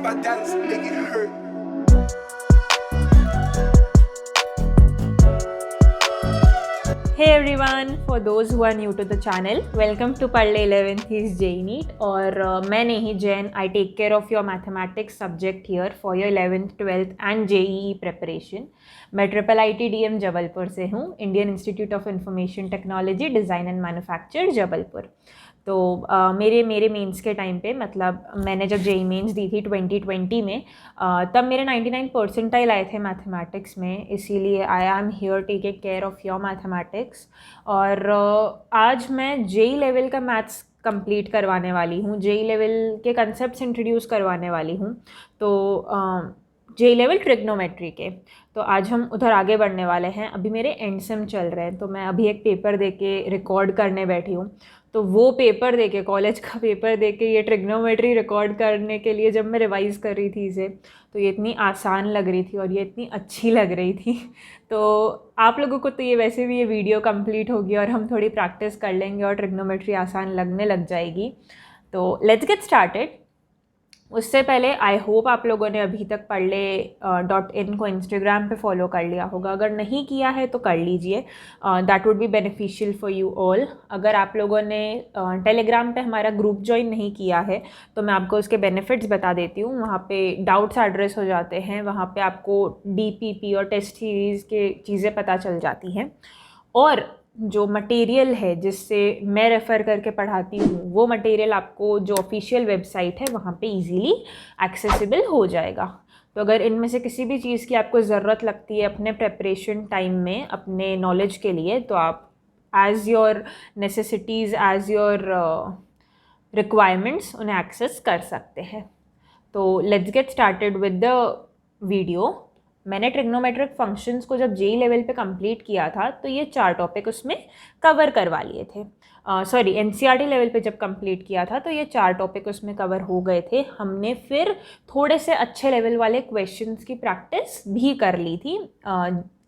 my dance, make it hurt. Hey everyone, for those who are new to the channel, welcome to Padle 11th is JEE NEET और मैं नेही Jain. I take care of your mathematics subject here for your 11th, 12th and JEE preparation. मैं IIIT-DM Jabalpur से हूँ, Indian institute of information technology design and manufacture Jabalpur. तो मेरे mains के time पे, मतलब मैंने जब जेई मेंस दी थी 2020 में, तब मेरे 99 परसेंटाइल आए थे मैथमेटिक्स में. इसीलिए I am here taking care of your mathematics. और आज मैं जेई लेवल का मैथ्स कंप्लीट करवाने वाली हूँ, जेई लेवल के कंसेप्ट्स इंट्रोड्यूस करवाने वाली हूँ. तो जेई लेवल ट्रिग्नोमेट्री के, तो आज हम उधर आगे बढ़ने वाले हैं. अभी मेरे एंड सेम चल रहे हैं, तो मैं अभी एक पेपर दे के रिकॉर्ड करने बैठी हूँ. तो वो पेपर दे के, कॉलेज का पेपर दे के, ये ट्रिग्नोमेट्री रिकॉर्ड करने के लिए जब मैं रिवाइज़ कर रही थी इसे, तो ये इतनी आसान लग रही थी और ये इतनी अच्छी लग रही थी. तो आप लोगों को तो ये वैसे भी ये वीडियो कंप्लीट होगी और हम थोड़ी प्रैक्टिस कर लेंगे और ट्रिग्नोमेट्री आसान लगने लग जाएगी. तो लेट्स गेट स्टार्टेड. उससे पहले आई होप आप लोगों ने अभी तक padle.in को इंस्टाग्राम पे फॉलो कर लिया होगा. अगर नहीं किया है तो कर लीजिए, that would be beneficial for you all. अगर आप लोगों ने टेलीग्राम पे हमारा ग्रुप ज्वाइन नहीं किया है तो मैं आपको उसके बेनिफिट्स बता देती हूँ. वहाँ पे डाउट्स एड्रेस हो जाते हैं, वहाँ पे आपको DPP और टेस्ट सीरीज़ के चीज़ें पता चल जाती हैं. और जो मटेरियल है जिससे मैं रेफ़र करके पढ़ाती हूँ, वो मटेरियल आपको जो ऑफिशियल वेबसाइट है वहाँ पे इजीली एक्सेसिबल हो जाएगा. तो अगर इनमें से किसी भी चीज़ की आपको ज़रूरत लगती है अपने प्रेपरेशन टाइम में, अपने नॉलेज के लिए, तो आप as your necessities, as your requirements उन्हें एक्सेस कर सकते हैं. तो let's get started with the video. मैंने ट्रिग्नोमेट्रिक फंक्शंस को जब जेई लेवल पे कंप्लीट किया था तो ये 4 टॉपिक उसमें कवर करवा लिए थे. सॉरी, एनसीईआरटी लेवल पे जब कंप्लीट किया था तो ये 4 टॉपिक उसमें कवर हो गए थे. हमने फिर थोड़े से अच्छे लेवल वाले क्वेश्चंस की प्रैक्टिस भी कर ली थी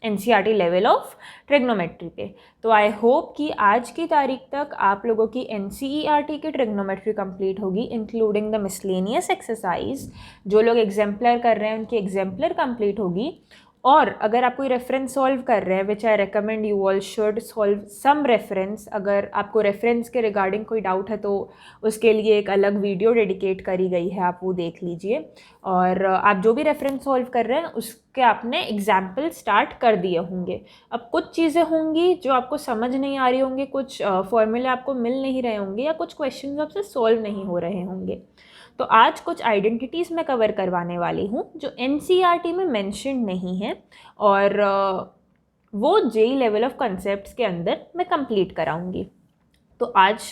एनसीईआरटी लेवल ऑफ ट्रिग्नोमेट्री पे. तो आई होप कि आज की तारीख तक आप लोगों की एनसीईआरटी की ट्रिग्नोमेट्री कंप्लीट होगी, इंक्लूडिंग द मिसलेनियस एक्सरसाइज. जो लोग एग्जाम्पलर कर रहे हैं उनकी एग्जाम्पलर कंप्लीट होगी. और अगर आप कोई रेफरेंस सॉल्व कर रहे हैं, which I recommend you all should solve some reference. अगर आपको रेफरेंस के रिगार्डिंग कोई डाउट है तो उसके लिए एक अलग वीडियो डेडिकेट करी गई है, आप वो देख लीजिए. और आप जो भी रेफरेंस सॉल्व कर रहे हैं उसके आपने एग्जाम्पल स्टार्ट कर दिए होंगे. अब कुछ चीज़ें होंगी जो आपको समझ नहीं आ रही होंगी, कुछ फॉर्मूले आपको मिल नहीं रहे होंगे, या कुछ क्वेश्चन आपसे सॉल्व नहीं हो रहे होंगे. तो आज कुछ आइडेंटिटीज़ मैं कवर करवाने वाली हूँ जो एनसीईआरटी में मेंशन नहीं है, और वो जेई लेवल ऑफ कंसेप्ट्स के अंदर मैं कंप्लीट कराऊंगी. तो आज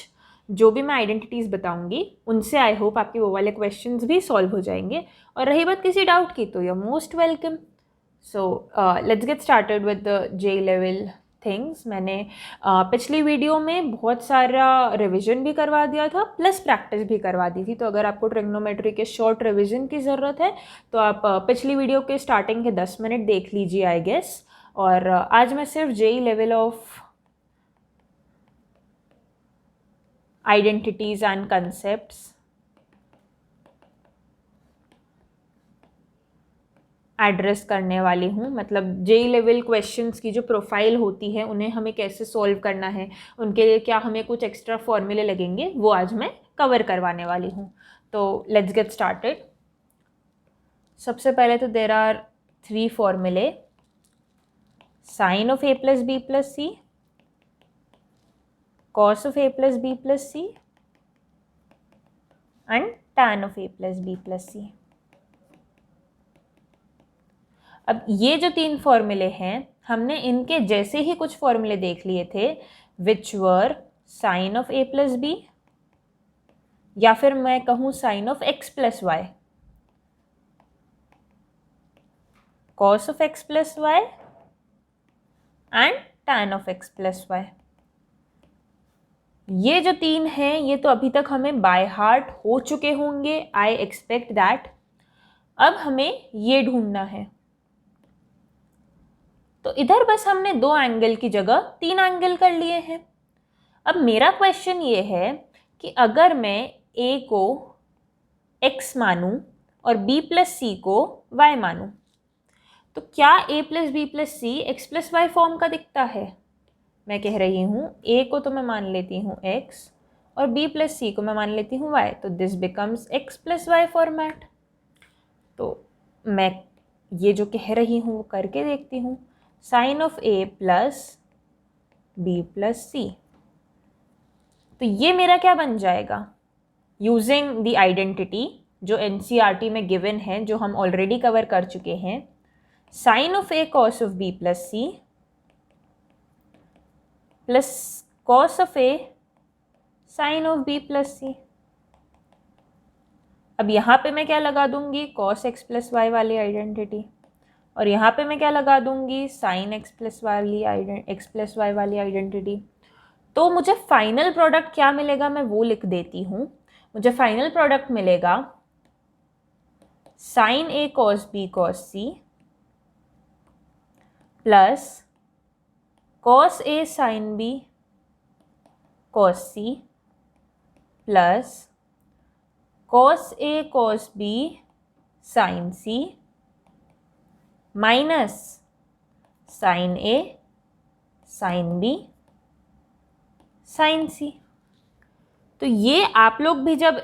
जो भी मैं आइडेंटिटीज़ बताऊंगी उनसे आई होप आपके वो वाले क्वेश्चंस भी सॉल्व हो जाएंगे. और रही बात किसी डाउट की, तो you are most welcome. So let's get started with the JEE level things. मैंने पिछली वीडियो में बहुत सारा रिवीजन भी करवा दिया था, प्लस प्रैक्टिस भी करवा दी थी. तो अगर आपको ट्रिग्नोमेट्री के शॉर्ट रिवीजन की ज़रूरत है तो आप पिछली वीडियो के स्टार्टिंग के 10 मिनट देख लीजिए आई गेस. और आज मैं सिर्फ JEE level of identities and concepts address करने वाली हूँ. मतलब जेई लेवल क्वेश्चंस की जो प्रोफाइल होती है उन्हें हमें कैसे सॉल्व करना है, उनके लिए क्या हमें कुछ एक्स्ट्रा फॉर्मूले लगेंगे, वो आज मैं कवर करवाने वाली हूँ. तो लेट्स गेट स्टार्टेड. सबसे पहले तो देयर आर 3 फॉर्मूले: sine of A plus B plus C, cos of A plus B plus C and tan of A plus B plus C. अब ये जो 3 फॉर्मूले हैं, हमने इनके जैसे ही कुछ फॉर्मूले देख लिए थे, which were sine of A plus B, या फिर मैं कहूँ sine of X plus Y, cos of X plus Y and tan of X plus Y. ये जो 3 हैं ये तो अभी तक हमें बाय हार्ट हो चुके होंगे, आई एक्सपेक्ट दैट. अब हमें ये ढूंढना है. तो इधर बस हमने 2 एंगल की जगह 3 एंगल कर लिए हैं. अब मेरा क्वेश्चन ये है कि अगर मैं ए को x मानूं और b प्लस सी को y मानूं, तो क्या a plus B plus c x plus y form का दिखता है? मैं कह रही हूँ a को तो मैं मान लेती हूँ x और b प्लस सी को मैं मान लेती हूँ y, तो this becomes x plus y format. तो मैं ये जो कह रही हूँ वो करके देखती हूँ। Sine of a plus B plus C, तो ये मेरा क्या बन जाएगा? यूजिंग द आइडेंटिटी जो NCERT में गिवन है, जो हम ऑलरेडी कवर कर चुके हैं, sine of a cos of b plus C plus cos of a sine of b plus C. अब यहाँ पे मैं क्या लगा दूंगी? कॉस x प्लस वाई वाली आइडेंटिटी, और यहाँ पे मैं क्या लगा दूंगी? साइन x प्लस वाई वाली आइडेंटिटी। तो मुझे फाइनल प्रोडक्ट क्या मिलेगा मैं वो लिख देती हूँ। मुझे फाइनल प्रोडक्ट मिलेगा sine a cos b cos C plus cos a sine b cos C plus cos a cos b sine C minus sine a sine b sine C. तो ये आप लोग भी जब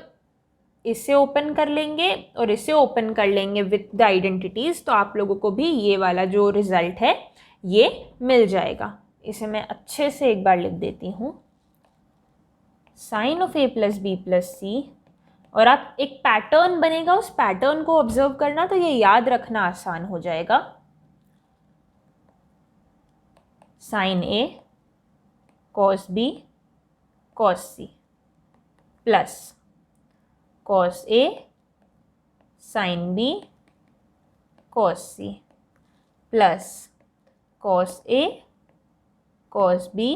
इसे ओपन कर लेंगे और इसे ओपन कर लेंगे विथ द आइडेंटिटीज, तो आप लोगों को भी ये वाला जो रिजल्ट है ये मिल जाएगा। इसे मैं अच्छे से एक बार लिख देती हूँ, sine of a plus B plus C, और आप एक पैटर्न बनेगा, उस पैटर्न को ऑब्जर्व करना, तो ये याद रखना आसान हो जाएगा। Sine a cos b cos C plus cos a sine b cos C plus cos a cos b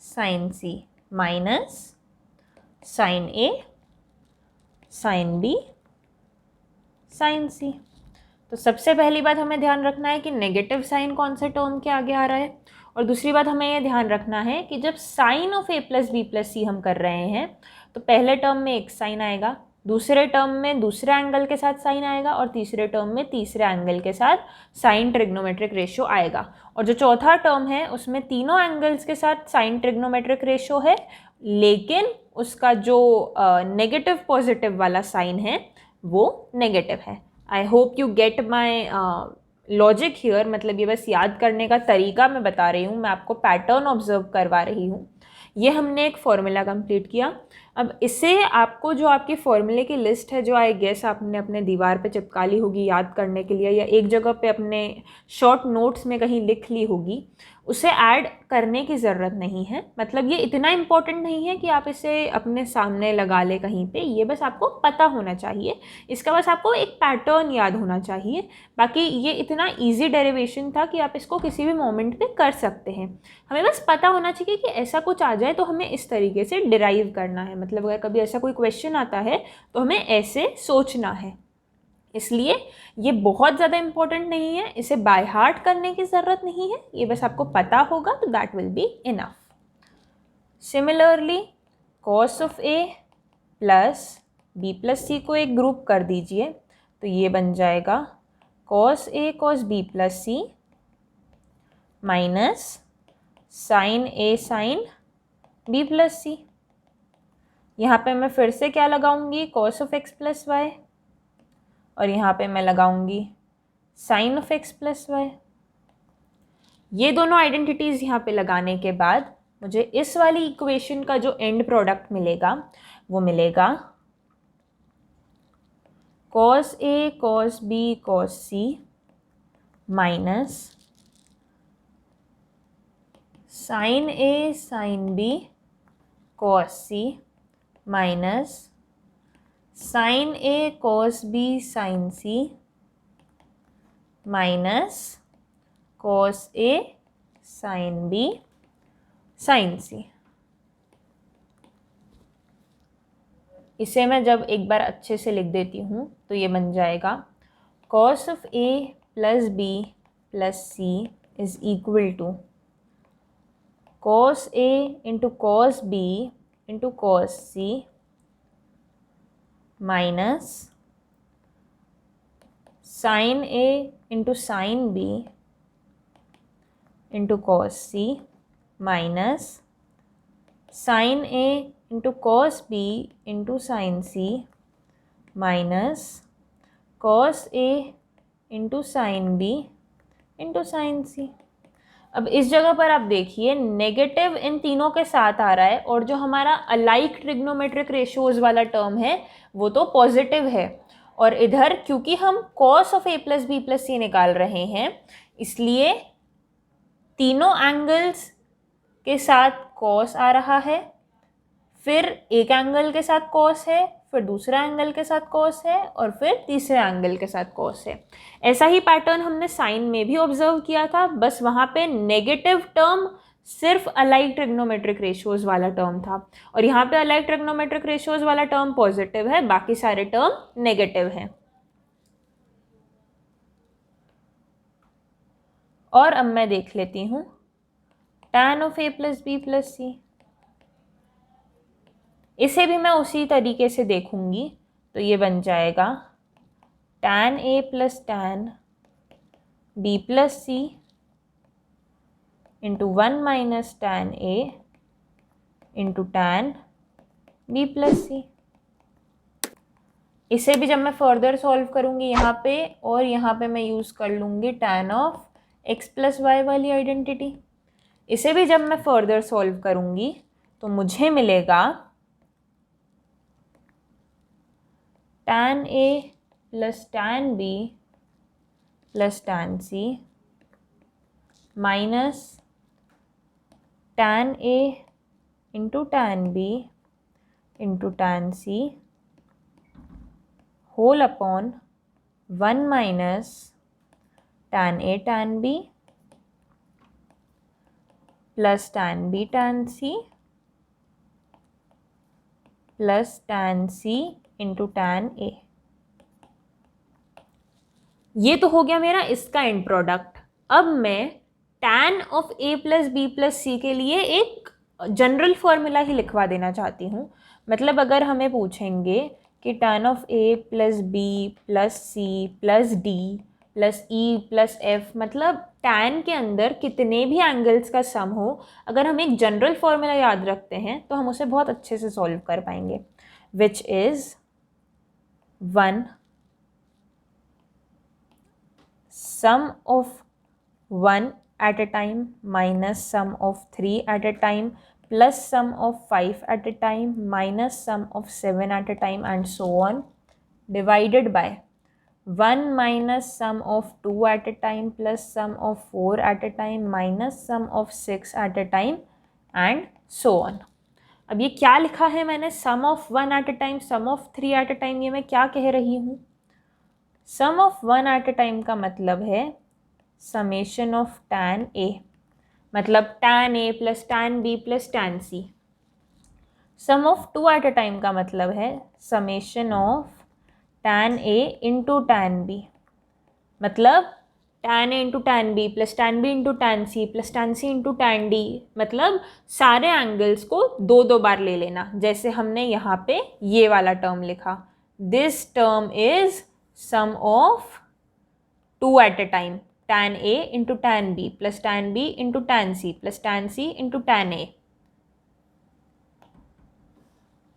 sine C minus sine a sine b sine C. तो सबसे पहली बात हमें ध्यान रखना है कि नेगेटिव साइन कौन से टर्म के आगे आ रहा है, और दूसरी बात हमें यह ध्यान रखना है कि जब sine of a plus B plus C हम कर रहे हैं तो पहले टर्म में एक साइन आएगा, दूसरे टर्म में दूसरे एंगल के साथ साइन आएगा, और तीसरे टर्म में तीसरे एंगल के साथ साइन ट्रिग्नोमेट्रिक रेशियो आएगा। और जो चौथा टर्म है उसमें तीनों एंगल्स के साथ साइन ट्रिग्नोमेट्रिक रेशियो है, लेकिन उसका जो नेगेटिव पॉजिटिव वाला साइन है वो नेगेटिव है। I hope you get my logic here, मतलब ये बस याद करने का तरीका मैं बता रही हूँ, मैं आपको पैटर्न ऑब्जर्व करवा रही हूँ। ये हमने एक फॉर्मूला कंप्लीट किया। अब इसे आपको जो आपकी फॉर्मूले की लिस्ट है, जो आई गेस आपने अपने दीवार पे चिपका ली होगी याद करने के लिए, या एक जगह पे अपने शॉर्ट नोट्स में कहीं लिख ली होगी, उसे ऐड करने की ज़रूरत नहीं है। मतलब ये इतना इम्पोर्टेंट नहीं है कि आप इसे अपने सामने लगा ले कहीं पे, ये बस आपको पता होना चाहिए, इसका बस आपको एक पैटर्न याद होना चाहिए। बाकी ये इतना इजी डेरिवेशन था कि आप इसको किसी भी मोमेंट पे कर सकते हैं। हमें बस पता होना चाहिए कि ऐसा कुछ आ जाए तो हमें इस तरीके से डिराइव करना है, मतलब अगर कभी ऐसा कोई क्वेश्चन आता है तो हमें ऐसे सोचना है। इसलिए ये बहुत ज़्यादा इम्पोर्टेंट नहीं है, इसे बाय हार्ट करने की ज़रूरत नहीं है, ये बस आपको पता होगा तो that will be enough. Similarly cos of a plus b plus C को एक ग्रुप कर दीजिए, तो ये बन जाएगा cos a cos b plus C minus sine a sine b plus C. यहाँ पे मैं फिर से क्या लगाऊंगी? Cos of x plus Y, और यहाँ पे मैं लगाऊंगी sine of x plus Y. ये दोनों आइडेंटिटीज़ यहाँ पे लगाने के बाद मुझे इस वाली इक्वेशन का जो एंड प्रोडक्ट मिलेगा वो मिलेगा cos a cos b cos c minus sine a sine b cos c minus sine a cos b sine c minus cos a sine b sine c। इसे मैं जब एक बार अच्छे से लिख देती हूँ तो ये बन जाएगा cos of a plus b plus c is equal to cos a into cos b into cos c minus sine A into sine B into cos C minus sine A into cos B into sine C minus cos A into sine B into sine C. अब इस जगह पर आप देखिए negative इन तीनों के साथ आ रहा है और जो हमारा अलाइक ट्रिग्नोमेट्रिक रेशियोज वाला टर्म है वो तो पॉजिटिव है। और इधर क्योंकि हम cos of A plus B plus C निकाल रहे हैं इसलिए तीनों एंगल्स के साथ कॉस आ रहा है, फिर एक एंगल के साथ कॉस है, फिर दूसरा एंगल के साथ कॉस है और फिर तीसरे एंगल के साथ कॉस है। ऐसा ही पैटर्न हमने साइन में भी ऑब्जर्व किया था, बस वहाँ पे नेगेटिव टर्म सिर्फ अलाइक ट्रिग्नोमेट्रिक रेशियोज वाला टर्म था और यहाँ पे अलाइक ट्रिग्नोमेट्रिक रेशियोज वाला टर्म पॉजिटिव है, बाकी सारे टर्म नेगेटिव हैं। और अब मैं देख लेती हूँ tan of A plus B plus C, इसे भी मैं उसी तरीके से देखूंगी तो ये बन जाएगा tan ए प्लस tan बी प्लस सी इंटू 1 माइनस tan ए into tan B plus C. इसे भी जब मैं फर्दर सॉल्व करूंगी यहाँ पे और यहाँ पे मैं यूज़ कर लूँगी tan of x plus Y वाली आइडेंटिटी। इसे भी जब मैं फर्दर सॉल्व करूंगी तो मुझे मिलेगा tan A plus tan B plus tan C minus tan A into tan B into tan C whole upon 1 minus tan A tan B plus tan B tan C plus tan C into tan A। ये तो हो गया मेरा इसका and product. अब मैं tan of A plus B plus C के लिए एक जनरल फॉर्मूला ही लिखवा देना चाहती हूँ। मतलब अगर हमें पूछेंगे कि tan of A plus B plus C plus d plus e plus f, मतलब tan के अंदर कितने भी एंगल्स का सम हो, अगर हम एक जनरल फॉर्मूला याद रखते हैं तो हम उसे बहुत अच्छे से सॉल्व कर पाएंगे, which is 1 sum of 1 at a time minus sum of 3 at a time plus sum of 5 at a time minus sum of 7 at a time and so on, divided by 1 minus sum of 2 at a time plus sum of 4 at a time minus sum of 6 at a time and so on। अब ये क्या लिखा है मैंने, sum of 1 at a time, sum of 3 at a time, ये मैं क्या कह रही हूँ? Sum of 1 at a time का मतलब है समेशन ऑफ tan A, मतलब tan A plus tan B plus tan C। Sum of 2 at a time का मतलब है summation of tan A into tan B, मतलब tan A into tan B plus tan B into tan C plus tan C into tan D, मतलब सारे angles को दो दो बार ले लेना, जैसे हमने यहाँ पे ये वाला टर्म लिखा। This term is sum of 2 at a time, tan A into tan B plus tan B into tan C plus tan C into tan A।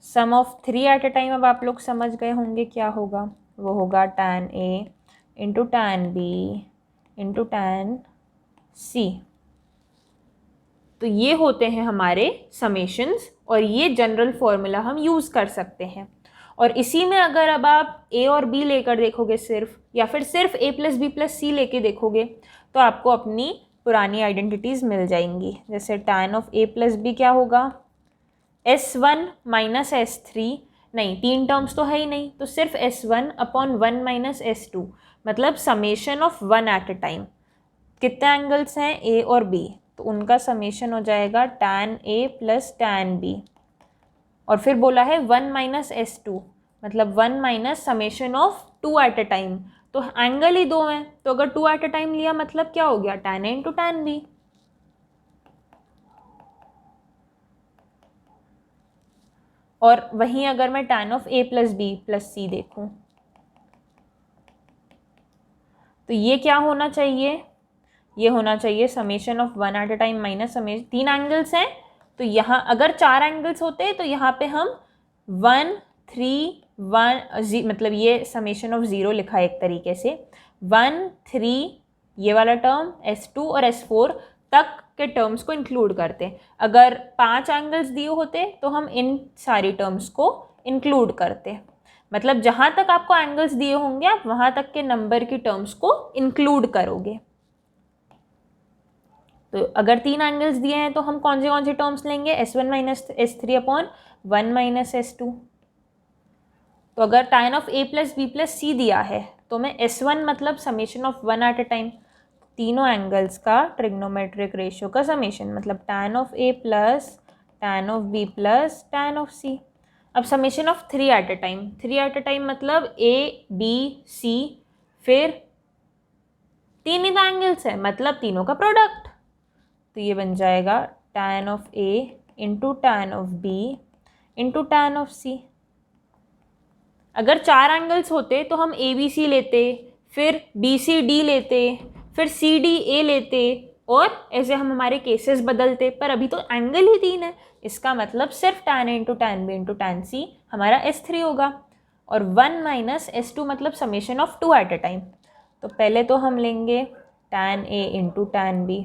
Sum of 3 at a time अब आप लोग समझ गए होंगे क्या होगा, वो होगा tan A into tan B into tan C। तो ये होते हैं हमारे समेशंस और ये जनरल फॉर्मूला हम यूज़ कर सकते हैं। और इसी में अगर अब आप A और B लेकर देखोगे सिर्फ, या फिर सिर्फ A प्लस बी प्लस सी लेके देखोगे तो आपको अपनी पुरानी आइडेंटिटीज़ मिल जाएंगी। जैसे tan of A plus b क्या होगा, S1 माइनस S3, नहीं 3 टर्म्स तो है ही नहीं, तो सिर्फ S1 अपॉन 1 माइनस S2, मतलब summation of 1 at a time. कितने एंगल्स हैं A और B, तो उनका समेशन हो जाएगा tan A plus tan B, और फिर बोला है 1 माइनस S2, मतलब 1 minus summation of 2 at a time, तो एंगल ही 2 हैं, तो अगर 2 एट अ टाइम लिया मतलब क्या हो गया, tan A into tan B। और वहीं अगर मैं tan of A plus B plus C देखूँ तो ये क्या होना चाहिए, ये होना चाहिए summation of one at a time minus summation, 3 angles हैं तो यहाँ अगर 4 एंगल्स होते तो यहाँ पे हम 1 3 1 मतलब ये समेशन ऑफ 0 लिखा है एक तरीके से, 1 3 ये वाला टर्म S2 और S4 तक के टर्म्स को इंक्लूड करते। अगर 5 एंगल्स दिए होते तो हम इन सारी टर्म्स को इंक्लूड करते। मतलब जहाँ तक आपको एंगल्स दिए होंगे आप वहाँ तक के नंबर की टर्म्स को इंक्लूड करोगे। तो अगर 3 एंगल्स दिए हैं तो हम कौन से टर्म्स लेंगे, S1 minus S3 upon 1 minus S2। तो अगर tan of A plus B plus C दिया है तो मैं S1 मतलब summation of 1 at a time, तीनों एंगल्स का ट्रिग्नोमेट्रिक रेशियो का समेशन, मतलब tan of A plus tan of B plus tan of C। अब summation of 3 at a time, 3 at a time मतलब A B C, फिर 3 ही तो angles है मतलब तीनों का प्रोडक्ट। तो ये बन जाएगा tan of A into tan of B into tan of C। अगर 4 एंगल्स होते तो हम ABC लेते, फिर BCD लेते, फिर CDA लेते और ऐसे हम हमारे केसेस बदलते, पर अभी तो एंगल ही 3 है। इसका मतलब सिर्फ tan A into tan B into tan C हमारा S3 होगा, और 1 माइनस S2 मतलब summation of 2 at a time. तो पहले तो हम लेंगे tan A into tan B,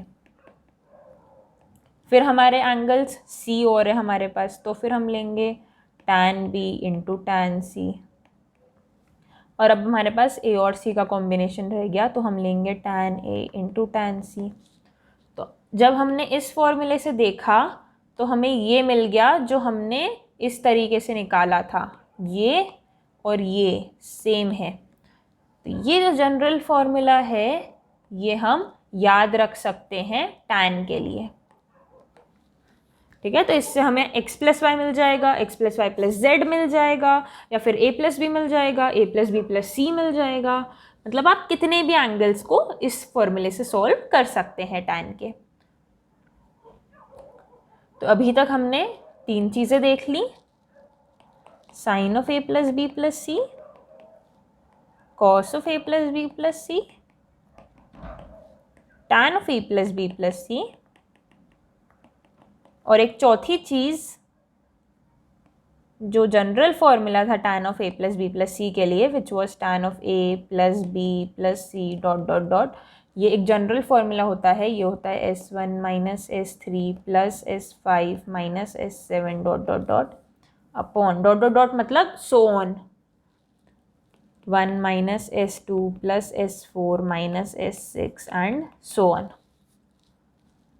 फिर हमारे एंगल्स C और है हमारे पास तो फिर हम लेंगे tan B into tan C, और अब हमारे पास A और C का कॉम्बिनेशन रह गया तो हम लेंगे tan A into tan C। तो जब हमने इस फॉर्मूले से देखा तो हमें ये मिल गया जो हमने इस तरीके से निकाला था, ये और ये सेम है। तो ये जो जनरल फॉर्मूला है ये हम याद रख सकते हैं tan के लिए। ठीक है, तो इससे हमें x प्लस वाई मिल जाएगा, x plus Y plus Z मिल जाएगा, या फिर a प्लस बी मिल जाएगा, a plus B plus C मिल जाएगा। मतलब आप कितने भी एंगल्स को इस फॉर्मूले से सॉल्व कर सकते हैं tan के। तो अभी तक हमने 3 चीज़ें देख ली, sine of a plus B plus C, cos of a plus B plus C, tan of a plus B plus C, और एक चौथी चीज़ जो जनरल फॉर्मूला था tan of a plus B plus C के लिए, which was tan of a plus B plus C dot dot dot. ये एक जनरल फॉर्मूला होता है, ये होता है S1 minus S3 plus S5 minus S7 dot dot dot upon dot dot dot मतलब so on 1 minus S2 plus S4 minus S6 and so on.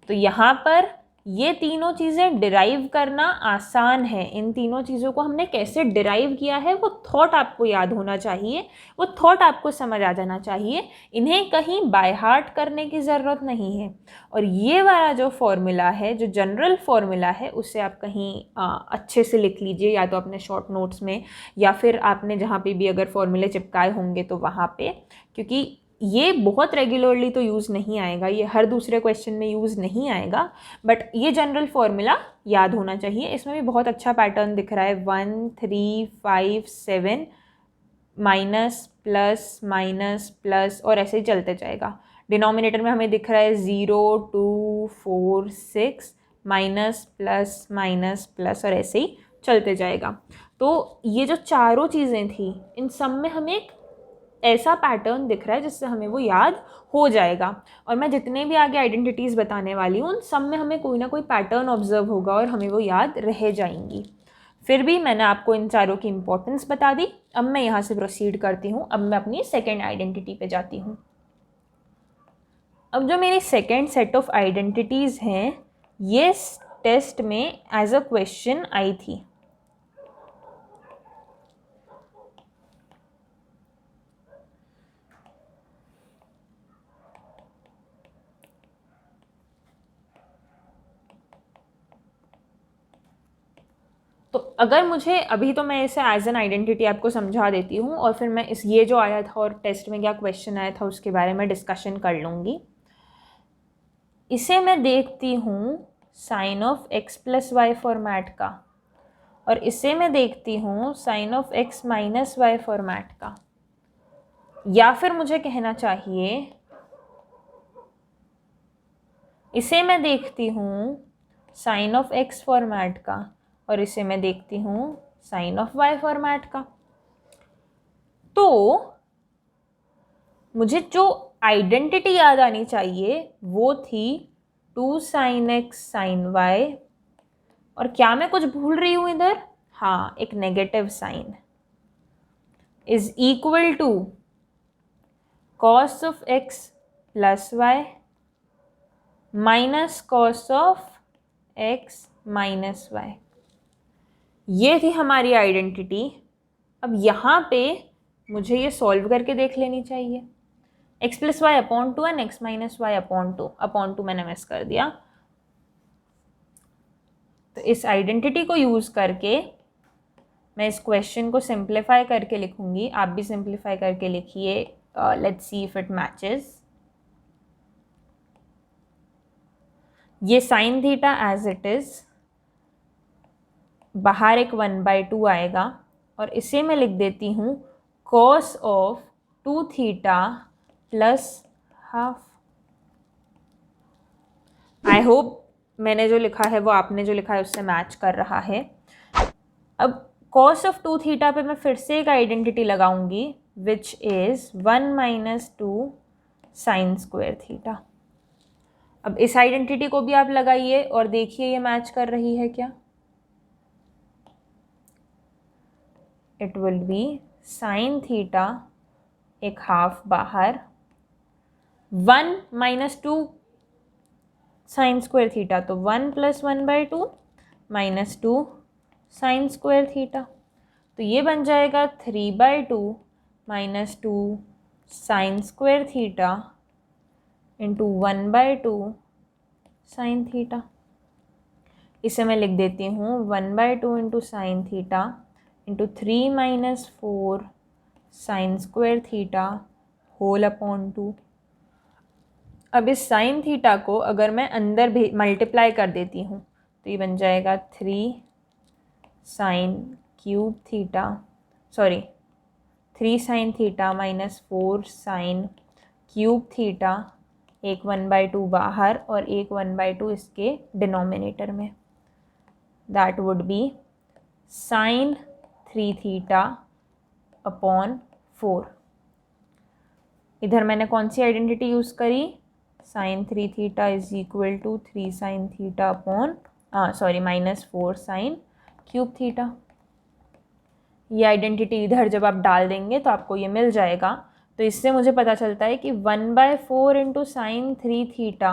तो यहाँ पर ये तीनों चीज़ें डिराइव करना आसान है। इन तीनों चीज़ों को हमने कैसे डिराइव किया है वो थॉट आपको याद होना चाहिए, वो थॉट आपको समझ आ जाना चाहिए। इन्हें कहीं बाय हार्ट करने की ज़रूरत नहीं है। और ये वाला जो फॉर्मूला है, जो जनरल फॉर्मूला है, उसे आप कहीं अच्छे से लिख लीजिए, या तो अपने शॉर्ट नोट्स में, या फिर आपने जहाँ पे भी अगर फॉर्मूले चिपकाए होंगे तो वहाँ पे, क्योंकि ये बहुत रेगुलरली तो यूज़ नहीं आएगा, ये हर दूसरे क्वेश्चन में यूज़ नहीं आएगा, बट ये जनरल फॉर्मूला याद होना चाहिए। इसमें भी बहुत अच्छा पैटर्न दिख रहा है, 1 3 5 7 माइनस प्लस और ऐसे ही चलते जाएगा। डिनोमिनेटर में हमें दिख रहा है 0 2 4 6 माइनस प्लस और ऐसे ही चलते जाएगा। तो ये जो चारों चीज़ें थी, इन सब में हमें एक ऐसा पैटर्न दिख रहा है जिससे हमें वो याद हो जाएगा। और मैं जितने भी आगे आइडेंटिटीज़ बताने वाली हूँ उन सब में हमें कोई ना कोई पैटर्न ऑब्जर्व होगा और हमें वो याद रह जाएंगी। फिर भी मैंने आपको इन चारों की इंपॉर्टेंस बता दी। अब मैं यहाँ से प्रोसीड करती हूँ, अब मैं अपनी सेकेंड आइडेंटिटी पे जाती हूँ। अब जो मेरी सेकेंड सेट ऑफ आइडेंटिटीज़ हैं, ये टेस्ट में एज अ क्वेश्चन आई थी। तो अगर मुझे अभी, तो मैं इसे एज एन आइडेंटिटी आपको समझा देती हूँ और फिर मैं ये जो आया था और टेस्ट में क्या क्वेश्चन आया था उसके बारे में डिस्कशन कर लूँगी। इसे मैं देखती हूँ sine of x plus y format का, और इसे मैं देखती हूँ sine of x minus y format का। या फिर मुझे कहना चाहिए इसे मैं देखती हूँ साइन ऑफ x फॉर्मेट का और इसे मैं देखती हूँ साइन ऑफ y फॉर्मेट का। तो मुझे जो आइडेंटिटी याद आनी चाहिए वो थी 2 sin x sin y, और क्या मैं कुछ भूल रही हूँ इधर? हाँ, एक negative sine is equal to cos of x plus y minus cos of x minus y। ये थी हमारी आइडेंटिटी। अब यहाँ पे मुझे ये सॉल्व करके देख लेनी चाहिए। x plus y upon 2 and x minus y upon two मैंने मिस कर दिया। तो इस आइडेंटिटी को यूज़ करके मैं इस क्वेश्चन को सिंप्लीफाई करके लिखूंगी। आप भी सिंप्लीफाई करके लिखिए। Let's see if it matches. ये sine theta as it is, बाहर एक 1/2 आएगा और इसे मैं लिख देती हूँ cos of 2 theta plus half. I hope मैंने जो लिखा है वो आपने जो लिखा है उससे मैच कर रहा है। अब cos ऑफ 2 थीटा पे मैं फिर से एक आइडेंटिटी लगाऊंगी which is 1 minus 2 sine square theta. अब इस आइडेंटिटी को भी आप लगाइए और देखिए ये मैच कर रही है क्या। It will be sine theta, एक हाफ बाहर, 1 माइनस 2 साइन स्क्वायर थीटा, तो 1 plus 1/2 minus 2 sine square theta. तो ये बन जाएगा 3/2 minus 2 sine square theta into 1/2 sine theta. इसे मैं लिख देती हूँ 1/2 into sine theta into 3 minus 4 sine square theta whole upon 2। अब इस साइन थीटा को अगर मैं अंदर भी मल्टीप्लाई कर देती हूँ तो ये बन जाएगा 3 sine cube theta, 3 sine theta minus 4 sine cube theta, एक 1/2 बाहर और एक 1/2 इसके डिनोमिनेटर में। That would be sine 3 theta upon 4। इधर मैंने कौन सी आइडेंटिटी यूज़ करी? Sine 3 theta is equal to 3 sine theta upon minus 4 sine cube theta. ये आइडेंटिटी इधर जब आप डाल देंगे तो आपको ये मिल जाएगा। तो इससे मुझे पता चलता है कि 1/4 इंटू साइन 3 थीटा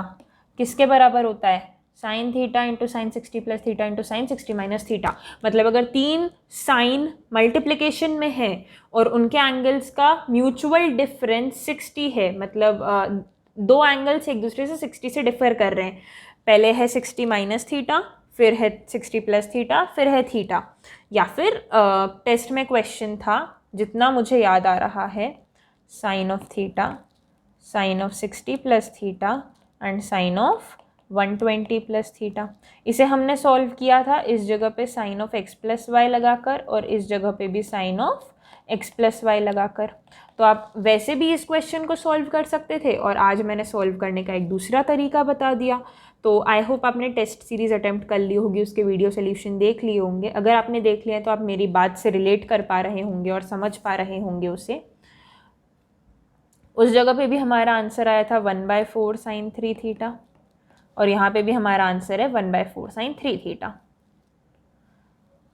किसके बराबर होता है? Sign theta into sine 60 plus theta into sine 60 minus theta. मतलब अगर 3 साइन मल्टीप्लिकेशन में है और उनके एंगल्स का म्यूचुअल डिफरेंस 60 है, मतलब दो एंगल्स एक दूसरे से 60 से डिफर कर रहे हैं। पहले है 60 माइनस थीटा, फिर है 60 प्लस थीटा, फिर है थीटा। या फिर टेस्ट में क्वेश्चन था, जितना मुझे याद आ रहा है, sine of theta, sine of 60 plus theta and sine of 120 plus theta. इसे हमने सॉल्व किया था इस जगह पे sine of x plus y लगाकर और इस जगह पे भी sine of x plus y लगाकर। तो आप वैसे भी इस क्वेश्चन को सॉल्व कर सकते थे और आज मैंने सॉल्व करने का एक दूसरा तरीका बता दिया। तो आई होप आपने टेस्ट सीरीज़ अटेम्प्ट कर ली होगी, उसके वीडियो सोल्यूशन देख लिए होंगे। अगर आपने देख लिया तो आप मेरी बात से रिलेट कर पा रहे होंगे और समझ पा रहे होंगे उसे। उस जगह पे भी हमारा आंसर आया था 1/4 साइन 3 थीटा और यहाँ पे भी हमारा आंसर है 1/4 साइन 3 थीटा।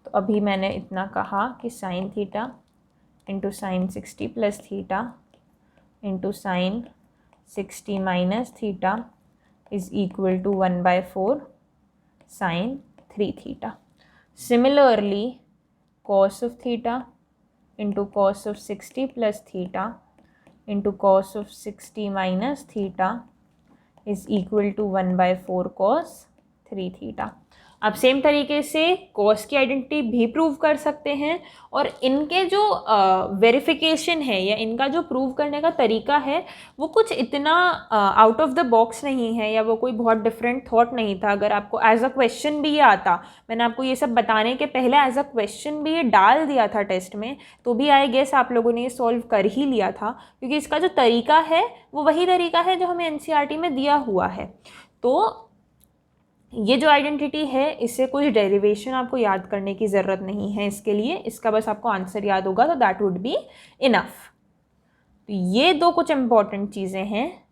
तो अभी मैंने इतना कहा कि sine theta into sine 60 plus theta into sine 60 minus theta is equal to 1/4 sine 3 theta. Similarly cos of थीटा into cos of 60 plus theta into cos of 60 minus theta is equal to 1/4 cos 3 theta. आप same तरीके से cos की identity भी prove कर सकते हैं, और इनके जो वेरिफिकेशन है या इनका जो प्रूव करने का तरीका है वो कुछ इतना आउट ऑफ द बॉक्स नहीं है, या वो कोई बहुत डिफरेंट थॉट नहीं था। अगर आपको एज अ क्वेश्चन भी ये आता, मैंने आपको ये सब बताने के पहले एज अ क्वेश्चन भी ये डाल दिया था टेस्ट में, तो भी आई गेस आप लोगों ने ये सॉल्व कर ही लिया था, क्योंकि इसका जो तरीका है वो वही तरीका है जो हमें एनसीईआरटी में दिया हुआ है। तो ये जो आइडेंटिटी है इससे कुछ डेरिवेशन आपको याद करने की ज़रूरत नहीं है इसके लिए, इसका बस आपको आंसर याद होगा, तो दैट वुड बी इनफ। तो ये दो कुछ इंपॉर्टेंट चीज़ें हैं।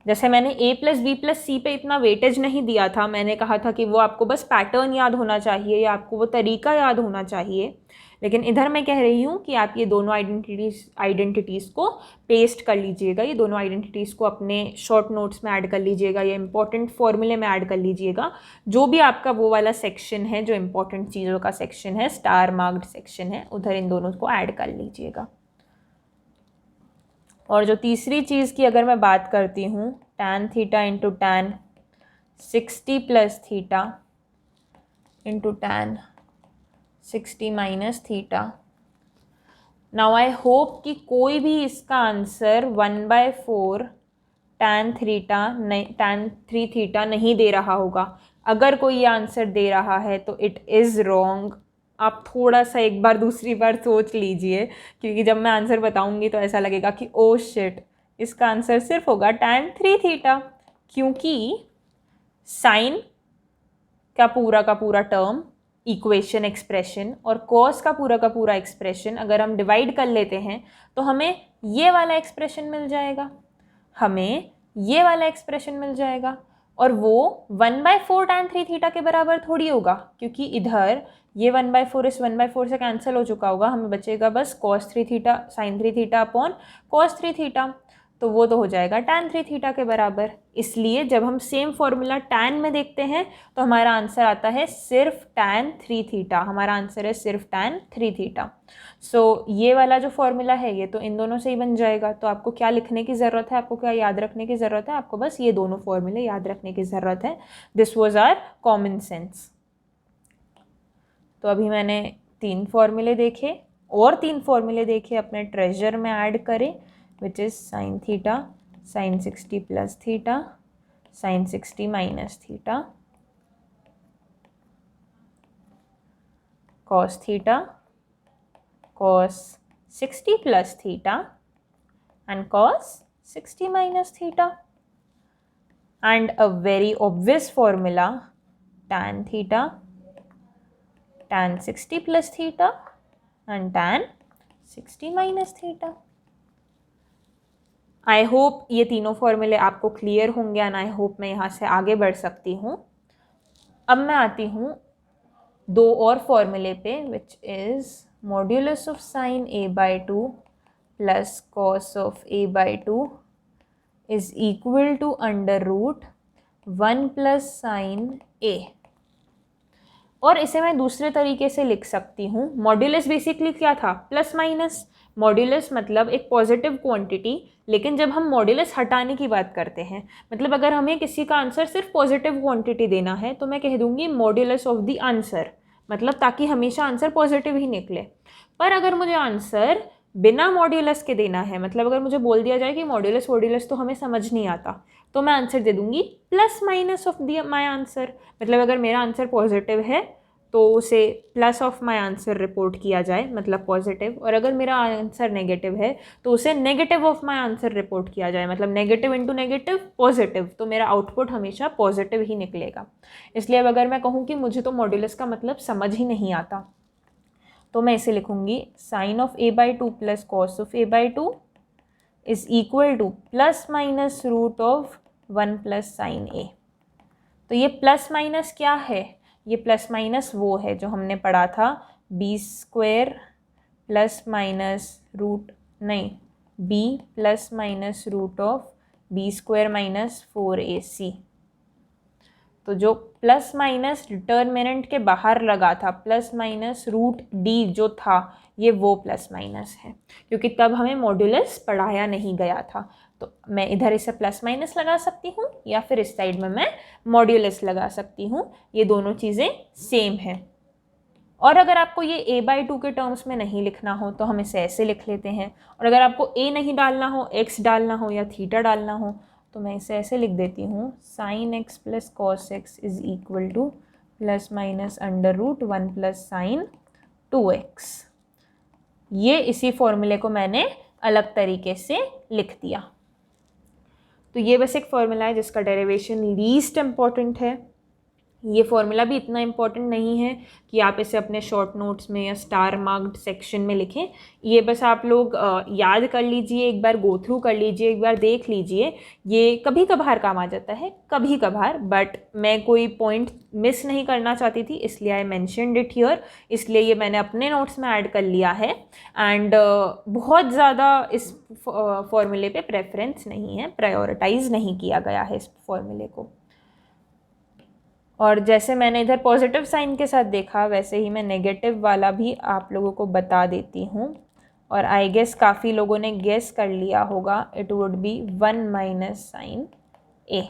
जैसे मैंने a प्लस बी प्लस सी पे इतना वेटेज नहीं दिया था, मैंने कहा था कि वो आपको बस पैटर्न याद होना चाहिए या आपको वो तरीका याद होना चाहिए, लेकिन इधर मैं कह रही हूँ कि आप ये दोनों आइडेंटिटीज़ को पेस्ट कर लीजिएगा, ये दोनों आइडेंटिटीज़ को अपने शॉर्ट नोट्स में ऐड कर लीजिएगा या इंपॉर्टेंट फॉर्मूले में ऐड कर लीजिएगा। जो भी आपका वो वाला सेक्शन है जो इंपॉर्टेंट चीज़ों का सेक्शन है, स्टार मार्क्ड सेक्शन है, उधर इन दोनों को ऐड कर लीजिएगा। और जो तीसरी चीज़ की अगर मैं बात करती हूँ, tan theta into tan 60 plus theta into tan 60 minus theta. Now I hope कि कोई भी इसका आंसर 1/4 tan थ्री थीटा नहीं दे रहा होगा। अगर कोई ये आंसर दे रहा है तो इट इज़ रॉन्ग। आप थोड़ा सा एक बार दूसरी बार सोच लीजिए, क्योंकि जब मैं आंसर बताऊंगी तो ऐसा लगेगा कि ओ शिट, इसका आंसर सिर्फ होगा tan 3 थीटा, क्योंकि साइन का पूरा टर्म इक्वेशन एक्सप्रेशन और कॉस का पूरा एक्सप्रेशन अगर हम डिवाइड कर लेते हैं तो हमें ये वाला एक्सप्रेशन मिल जाएगा, हमें ये वाला एक्सप्रेशन मिल जाएगा। और वो 1/4 tan 3 थीटा के बराबर थोड़ी होगा, क्योंकि इधर ये 1/4 इस 1/4 से कैंसिल हो चुका होगा, हमें बचेगा बस cos 3 theta sin 3 theta upon cos 3 theta, तो वो तो हो जाएगा tan 3 थीटा के बराबर। इसलिए जब हम सेम फॉर्मूला tan में देखते हैं तो हमारा आंसर आता है सिर्फ tan 3 थीटा, हमारा आंसर है सिर्फ tan 3 थीटा। सो ये वाला जो फॉर्मूला है ये तो इन दोनों से ही बन जाएगा। तो आपको क्या लिखने की ज़रूरत है, आपको क्या याद रखने की ज़रूरत है, आपको बस ये दोनों फॉर्मूले याद रखने की ज़रूरत है। This was our common sense. तो अभी मैंने 3 फॉर्मूले देखे और 3 फॉर्मूले देखे अपने ट्रेजर में ऐड करें, which is sin theta, sin 60 plus theta, sin 60 minus theta, cos theta, cos 60 plus theta, and cos 60 minus theta. And a very obvious formula, tan theta, tan 60 plus theta, and tan 60 minus theta. I hope ये तीनों फॉर्मूले आपको clear होंगे and I hope मैं यहाँ से आगे बढ़ सकती हूँ। अब मैं आती हूँ 2 और फॉर्मूले पे, which is modulus of sine a/2 plus cos of a/2 is equal to √1 plus sine a। और इसे मैं दूसरे तरीके से लिख सकती हूँ। मॉड्यूलस बेसिकली क्या था, प्लस माइनस। मॉड्यूलस मतलब एक पॉजिटिव क्वांटिटी, लेकिन जब हम मॉड्यूलस हटाने की बात करते हैं, मतलब अगर हमें किसी का आंसर सिर्फ पॉजिटिव क्वांटिटी देना है तो मैं कह दूंगी मॉड्यूलस ऑफ द आंसर, मतलब ताकि हमेशा आंसर पॉजिटिव ही निकले। पर अगर मुझे आंसर बिना मॉड्यूलस के देना है, मतलब अगर मुझे बोल दिया जाए कि मॉड्यूलस तो हमें समझ नहीं आता, तो मैं आंसर दे दूंगी plus minus of my answer. मतलब अगर मेरा आंसर पॉजिटिव है तो उसे plus of my answer report किया जाए, मतलब पॉजिटिव, और अगर मेरा आंसर नेगेटिव है तो उसे negative of my answer report किया जाए, मतलब नेगेटिव इंटू नेगेटिव पॉजिटिव, तो मेरा आउटपुट हमेशा पॉजिटिव ही निकलेगा। इसलिए अब अगर मैं कहूँ कि मुझे तो मॉड्यूलस का मतलब समझ ही नहीं आता, तो मैं इसे लिखूंगी sine of a/2 plus cos of a/2 is equal to plus minus √1 plus sine a। तो ये प्लस माइनस क्या है, ये प्लस माइनस वो है जो हमने पढ़ा था b² plus minus b plus minus √b² minus 4ac। तो जो प्लस माइनस डिटर्मिनेंट के बाहर लगा था, प्लस माइनस रूट डी जो था, ये वो प्लस माइनस है, क्योंकि तब हमें मॉड्यूलस पढ़ाया नहीं गया था। तो मैं इधर इसे प्लस माइनस लगा सकती हूँ या फिर इस साइड में मैं मॉड्यूलस लगा सकती हूँ, ये दोनों चीज़ें सेम हैं। और अगर आपको ये a/2 के टर्म्स में नहीं लिखना हो तो हम इसे ऐसे लिख लेते हैं, और अगर आपको a नहीं डालना हो, x डालना हो या थीटा डालना हो तो मैं इसे ऐसे लिख देती हूँ, sin x plus cos x is equal to plus minus √1 plus sine 2x। ये इसी फॉर्मूले को मैंने अलग तरीके से लिख दिया। तो ये बस एक फॉर्मूला है जिसका डेरिवेशन लीस्ट इम्पॉर्टेंट है। ये फॉर्मूला भी इतना इम्पॉर्टेंट नहीं है कि आप इसे अपने शॉर्ट नोट्स में या स्टार मार्क्ड सेक्शन में लिखें। ये बस आप लोग याद कर लीजिए, एक बार गो थ्रू कर लीजिए, एक बार देख लीजिए। ये कभी कभार काम आ जाता है, कभी कभार, बट मैं कोई पॉइंट मिस नहीं करना चाहती थी, इसलिए आई मेंशन्ड इट हियर, इसलिए ये मैंने अपने नोट्स में ऐड कर लिया है। एंड बहुत ज़्यादा इस फॉर्मूले पे प्रेफरेंस नहीं है, प्रायोरिटाइज नहीं किया गया है इस फॉर्मूले को। और जैसे मैंने इधर पॉजिटिव साइन के साथ देखा, वैसे ही मैं नेगेटिव वाला भी आप लोगों को बता देती हूँ। और आई गेस काफ़ी लोगों ने गेस कर लिया होगा, it would be 1 minus sine A.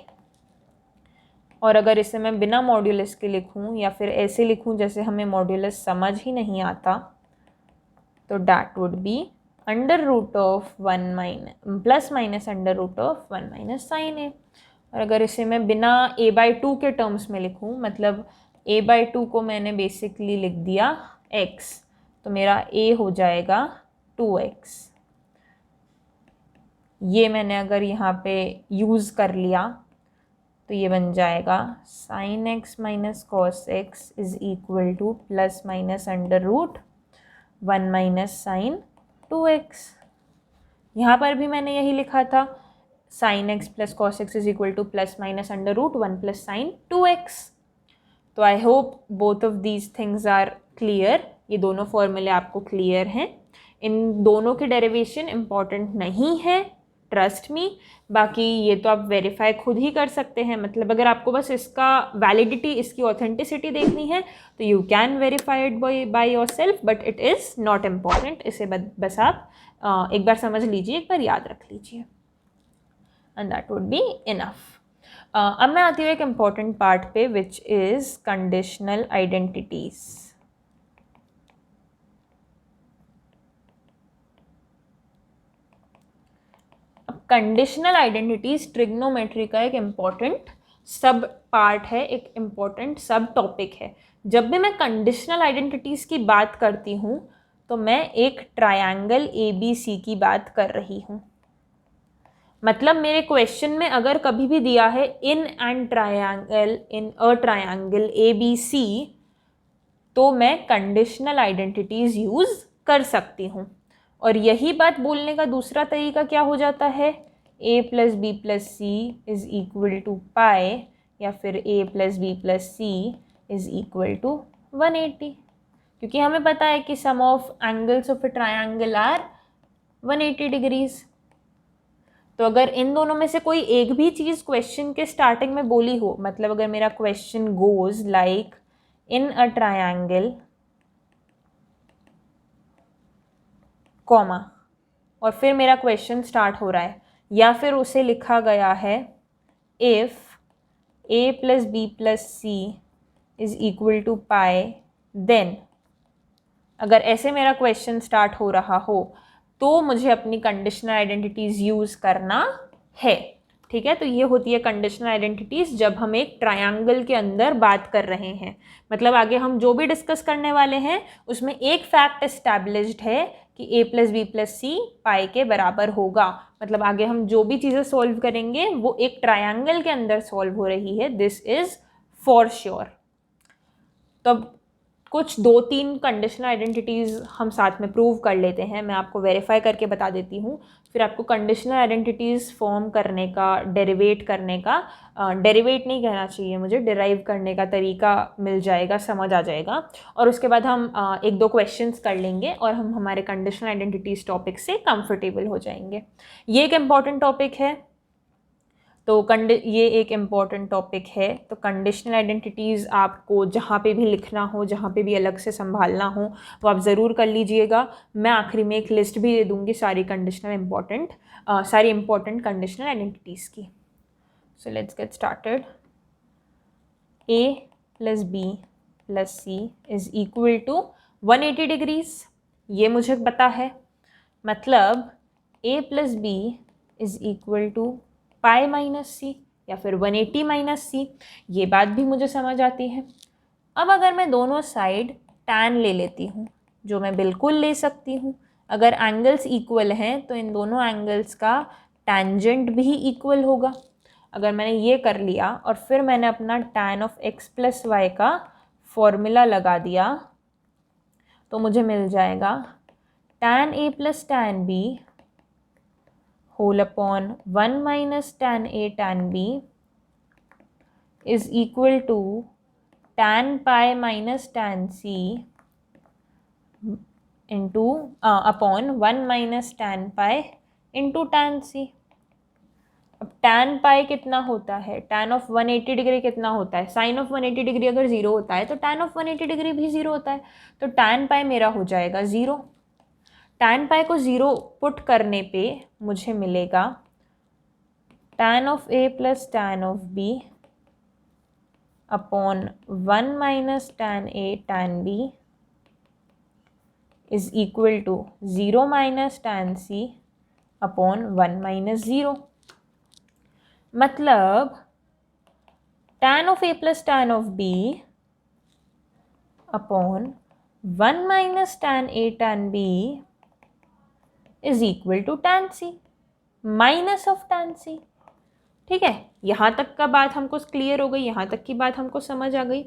और अगर इसे मैं बिना मॉड्यूलस के लिखूँ या फिर ऐसे लिखूँ जैसे हमें मॉड्यूलस समझ ही नहीं आता, तो that would be √1 plus minus √1 minus sine A. और अगर इसे मैं बिना a/2 के टर्म्स में लिखूं, मतलब a/2 को मैंने बेसिकली लिख दिया x, तो मेरा a हो जाएगा 2x। ये मैंने अगर यहाँ पे यूज़ कर लिया तो ये बन जाएगा sin x minus cos x is equal to plus minus √1 minus sine 2x। यहाँ पर भी मैंने यही लिखा था, sin x plus cos x is equal to plus minus √1 plus sine 2x। तो I hope both of these things are clear. ये दोनों फॉर्मूले आपको क्लियर हैं। इन दोनों के डेरिवेशन इम्पॉर्टेंट नहीं है, ट्रस्ट मी। बाकी ये तो आप वेरीफाई खुद ही कर सकते हैं, मतलब अगर आपको बस इसका वैलिडिटी, इसकी ऑथेंटिसिटी देखनी है तो you can verify it by your self, but it is not important. इसे बस आप एक बार समझ लीजिए, एक बार याद रख लीजिए, and that would be enough. अब मैं आती हूँ एक important part पे, which is conditional identities. अब conditional identities trigonometry का एक important सब पार्ट है, एक important सब टॉपिक है। जब भी मैं conditional identities की बात करती हूँ तो मैं एक ट्रायंगल ABC की बात कर रही हूँ। मतलब मेरे क्वेश्चन में अगर कभी भी दिया है इन अ ट्रायंगल ABC, तो मैं कंडीशनल आइडेंटिटीज यूज कर सकती हूँ। और यही बात बोलने का दूसरा तरीका क्या हो जाता है, a plus B plus C is equal to pi, या फिर a plus B plus C is equal to 180, क्योंकि हमें पता है कि sum of angles of a triangle are 180 degrees. तो अगर इन दोनों में से कोई एक भी चीज़ क्वेश्चन के स्टार्टिंग में बोली हो, मतलब अगर मेरा question goes like in a triangle comma, और फिर मेरा क्वेश्चन स्टार्ट हो रहा है, या फिर उसे लिखा गया है if a plus B plus C is equal to pi, then, अगर ऐसे मेरा क्वेश्चन स्टार्ट हो रहा हो तो मुझे अपनी कंडीशनल आइडेंटिटीज़ यूज़ करना है। ठीक है, तो ये होती है कंडीशनल आइडेंटिटीज़ जब हम एक ट्रायंगल के अंदर बात कर रहे हैं। मतलब आगे हम जो भी डिस्कस करने वाले हैं उसमें एक फैक्ट एस्टैब्लिश्ड है कि a प्लस बी प्लस सी पाई के बराबर होगा। मतलब आगे हम जो भी चीज़ें सॉल्व करेंगे वो एक ट्रायंगल के अंदर सॉल्व हो रही है, दिस इज़ फॉर श्योर। तब कुछ 2-3 कंडीशनल आइडेंटिटीज़ हम साथ में प्रूव कर लेते हैं, मैं आपको वेरीफाई करके बता देती हूँ, फिर आपको कंडीशनल आइडेंटिटीज़ फॉर्म करने का, डेरिवेट करने का, डेरिवेट नहीं कहना चाहिए मुझे, डिराइव करने का तरीका मिल जाएगा, समझ आ जाएगा। और उसके बाद हम 1-2 क्वेश्चंस कर लेंगे और हम हमारे कंडीशनल आइडेंटिटीज़ टॉपिक से कंफर्टेबल हो जाएंगे। ये एक इम्पॉर्टेंट टॉपिक है। तो ये एक इम्पॉर्टेंट टॉपिक है। तो कंडीशनल आइडेंटिटीज़ आपको जहाँ पे भी लिखना हो, जहाँ पे भी अलग से संभालना हो, वो आप ज़रूर कर लीजिएगा। मैं आखिरी में एक लिस्ट भी दे दूँगी सारी इम्पॉर्टेंट कंडीशनल आइडेंटिटीज़ की। So let's get started. A plus B plus C is equal to 180 degrees, ये मुझे पता है। मतलब A plus B is equal to pi minus C या फिर 180 माइनस सी, ये बात भी मुझे समझ आती है। अब अगर मैं दोनों साइड tan ले लेती हूँ, जो मैं बिल्कुल ले सकती हूँ, अगर एंगल्स इक्वल हैं तो इन दोनों एंगल्स का टेंजेंट भी इक्वल होगा। अगर मैंने ये कर लिया और फिर मैंने अपना tan of x plus y का फॉर्मूला लगा दिया, तो मुझे मिल जाएगा tan a plus tan b whole upon 1 minus tan a tan b is equal to tan pi minus tan c into upon 1 minus tan pi into tan c। अब tan pi कितना होता है, tan ऑफ 180 डिग्री कितना होता है, sine of 180 degree अगर 0 होता है तो tan ऑफ 180 डिग्री भी 0 होता है। तो tan पाई मेरा हो जाएगा 0। tan पाई को 0 पुट करने पे मुझे मिलेगा tan of a plus tan of b upon 1 minus tan a tan b is equal to 0 minus tan c upon 1 minus 0। मतलब tan of a plus tan of b upon 1 minus tan a tan b is equal to tan c minus of tan c। ठीक है, यहाँ तक का बात हमको clear हो गई, यहाँ तक की बात हमको समझ आ गई।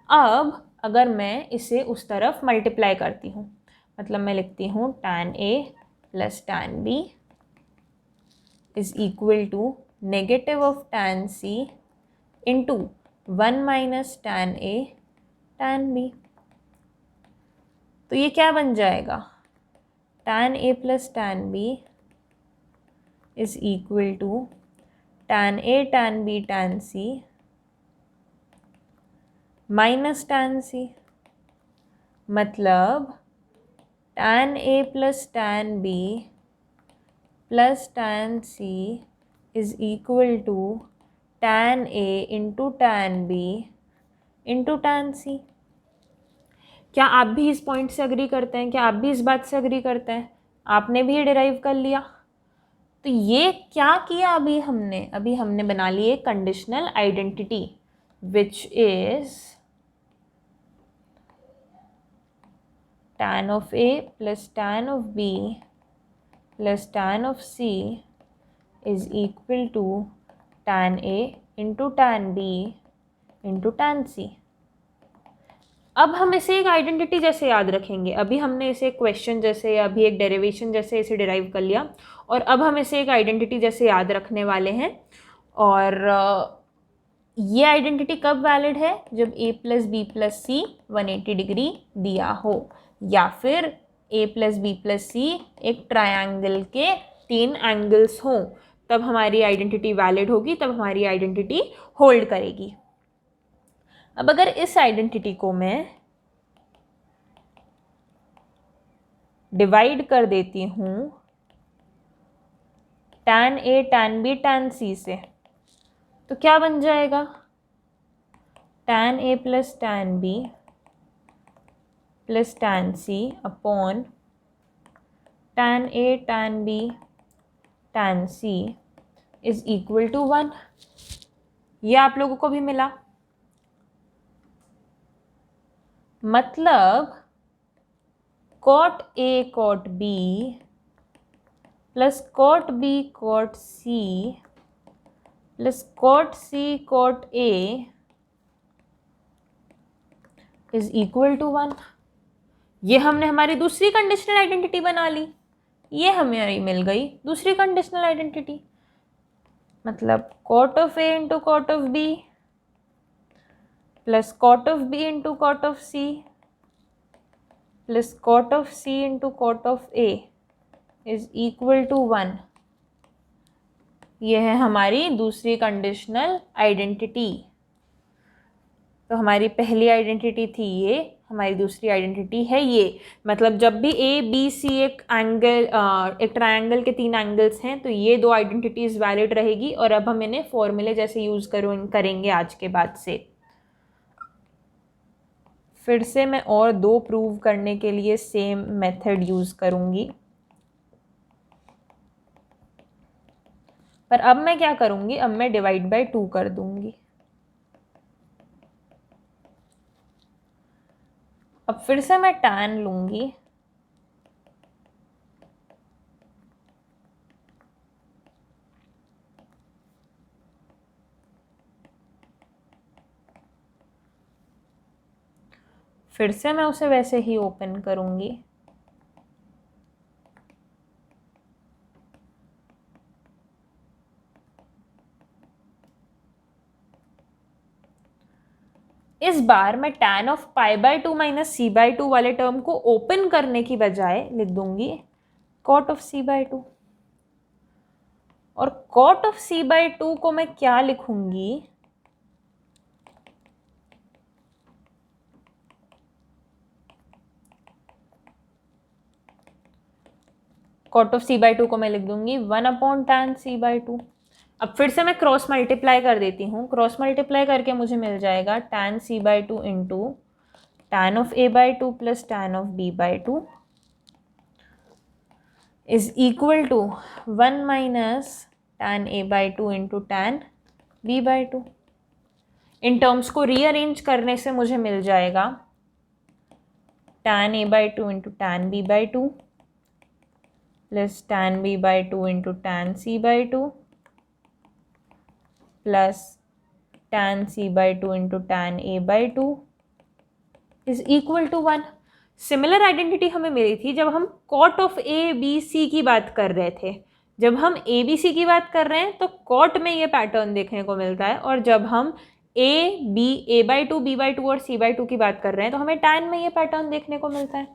अब अगर मैं इसे उस तरफ मल्टीप्लाई करती हूँ, मतलब मैं लिखती हूँ tan a plus tan b is equal to negative of tan c into 1 minus tan a tan b। तो ये क्या बन जाएगा, tan a plus tan b is equal to tan a tan b tan c minus tan c। मतलब tan a plus tan b plus tan c is equal to tan a into tan b into tan c। क्या आप भी इस point से agree करते हैं? क्या आप भी इस बात से अग्री करते हैं? आपने भी ये डिराइव कर लिया। तो ये क्या किया अभी हमने बना ली एक conditional identity which is tan of a plus tan of b plus tan of c is equal to tan a into tan b into tan c। अब हम इसे एक आइडेंटिटी जैसे याद रखेंगे। अभी हमने इसे एक क्वेश्चन जैसे, अभी एक डेरिवेशन जैसे इसे डिराइव कर लिया, और अब हम इसे एक आइडेंटिटी जैसे याद रखने वाले हैं। और ये आइडेंटिटी कब वैलिड है, जब a plus B plus c 180 degree दिया हो, या फिर a plus B plus c एक ट्रायंगल के 3 एंगल्स हों, तब हमारी आइडेंटिटी वैलिड होगी, तब हमारी आइडेंटिटी होल्ड करेगी। अब अगर इस आइडेंटिटी को मैं डिवाइड कर देती हूँ tan a tan b tan c से, तो क्या बन जाएगा, tan a plus tan b plus tan c upon tan a tan b tan c is equal to 1। ये आप लोगों को भी मिला। मतलब cot a cot b plus cot b cot c plus cot c cot a is equal to 1। ये हमने हमारी दूसरी कंडीशनल आइडेंटिटी बना ली। ये हमें मिल गई दूसरी कंडीशनल आइडेंटिटी। मतलब cot of a into cot of b plus cot of b into cot of c plus cot of c into cot of a is equal to 1। ये है हमारी दूसरी कंडीशनल आइडेंटिटी। तो हमारी पहली आइडेंटिटी थी ये, हमारी दूसरी आइडेंटिटी है ये। मतलब जब भी ए बी सी एक एंगल, एक ट्रायंगल के 3 एंगल्स हैं, तो ये 2 आइडेंटिटीज वैलिड रहेगी। और अब हम इन्हें फॉर्मूले जैसे यूज़ करेंगे आज के बाद से। फिर से मैं और 2 प्रूव करने के लिए सेम मेथड यूज़ करूँगी। पर अब मैं क्या करूँगी, अब मैं डिवाइड बाय 2 कर दूँगी। अब फिर से मैं tan लूँगी। फिर से मैं उसे वैसे ही ओपन करूँगी। इस बार मैं tan ऑफ π/2 माइनस c/2 वाले टर्म को ओपन करने की बजाय लिख दूंगी cot ऑफ c/2। और cot ऑफ c/2 को मैं क्या लिखूंगी, cot ऑफ c/2 को मैं लिख दूंगी 1/tan c/2। अब फिर से मैं क्रॉस मल्टीप्लाई कर देती हूँ। क्रॉस मल्टीप्लाई करके मुझे मिल जाएगा tan c/2 into tan of a/2 plus tan of b/2 is equal to 1 minus tan a/2 into tan b/2। इन टर्म्स को रीअरेंज करने से मुझे मिल जाएगा tan a/2 into tan b/2 plus tan b/2 into tan c/2 plus tan c/2 into tan a/2 is equal to 1। Similar identity हमें मिली थी जब हम cot of a B c की बात कर रहे थे। जब हम ए बी सी की बात कर रहे हैं तो cot में ये पैटर्न देखने को मिलता है, और जब हम a/2 b/2 और c/2 की बात कर रहे हैं तो हमें tan में ये पैटर्न देखने को मिलता है।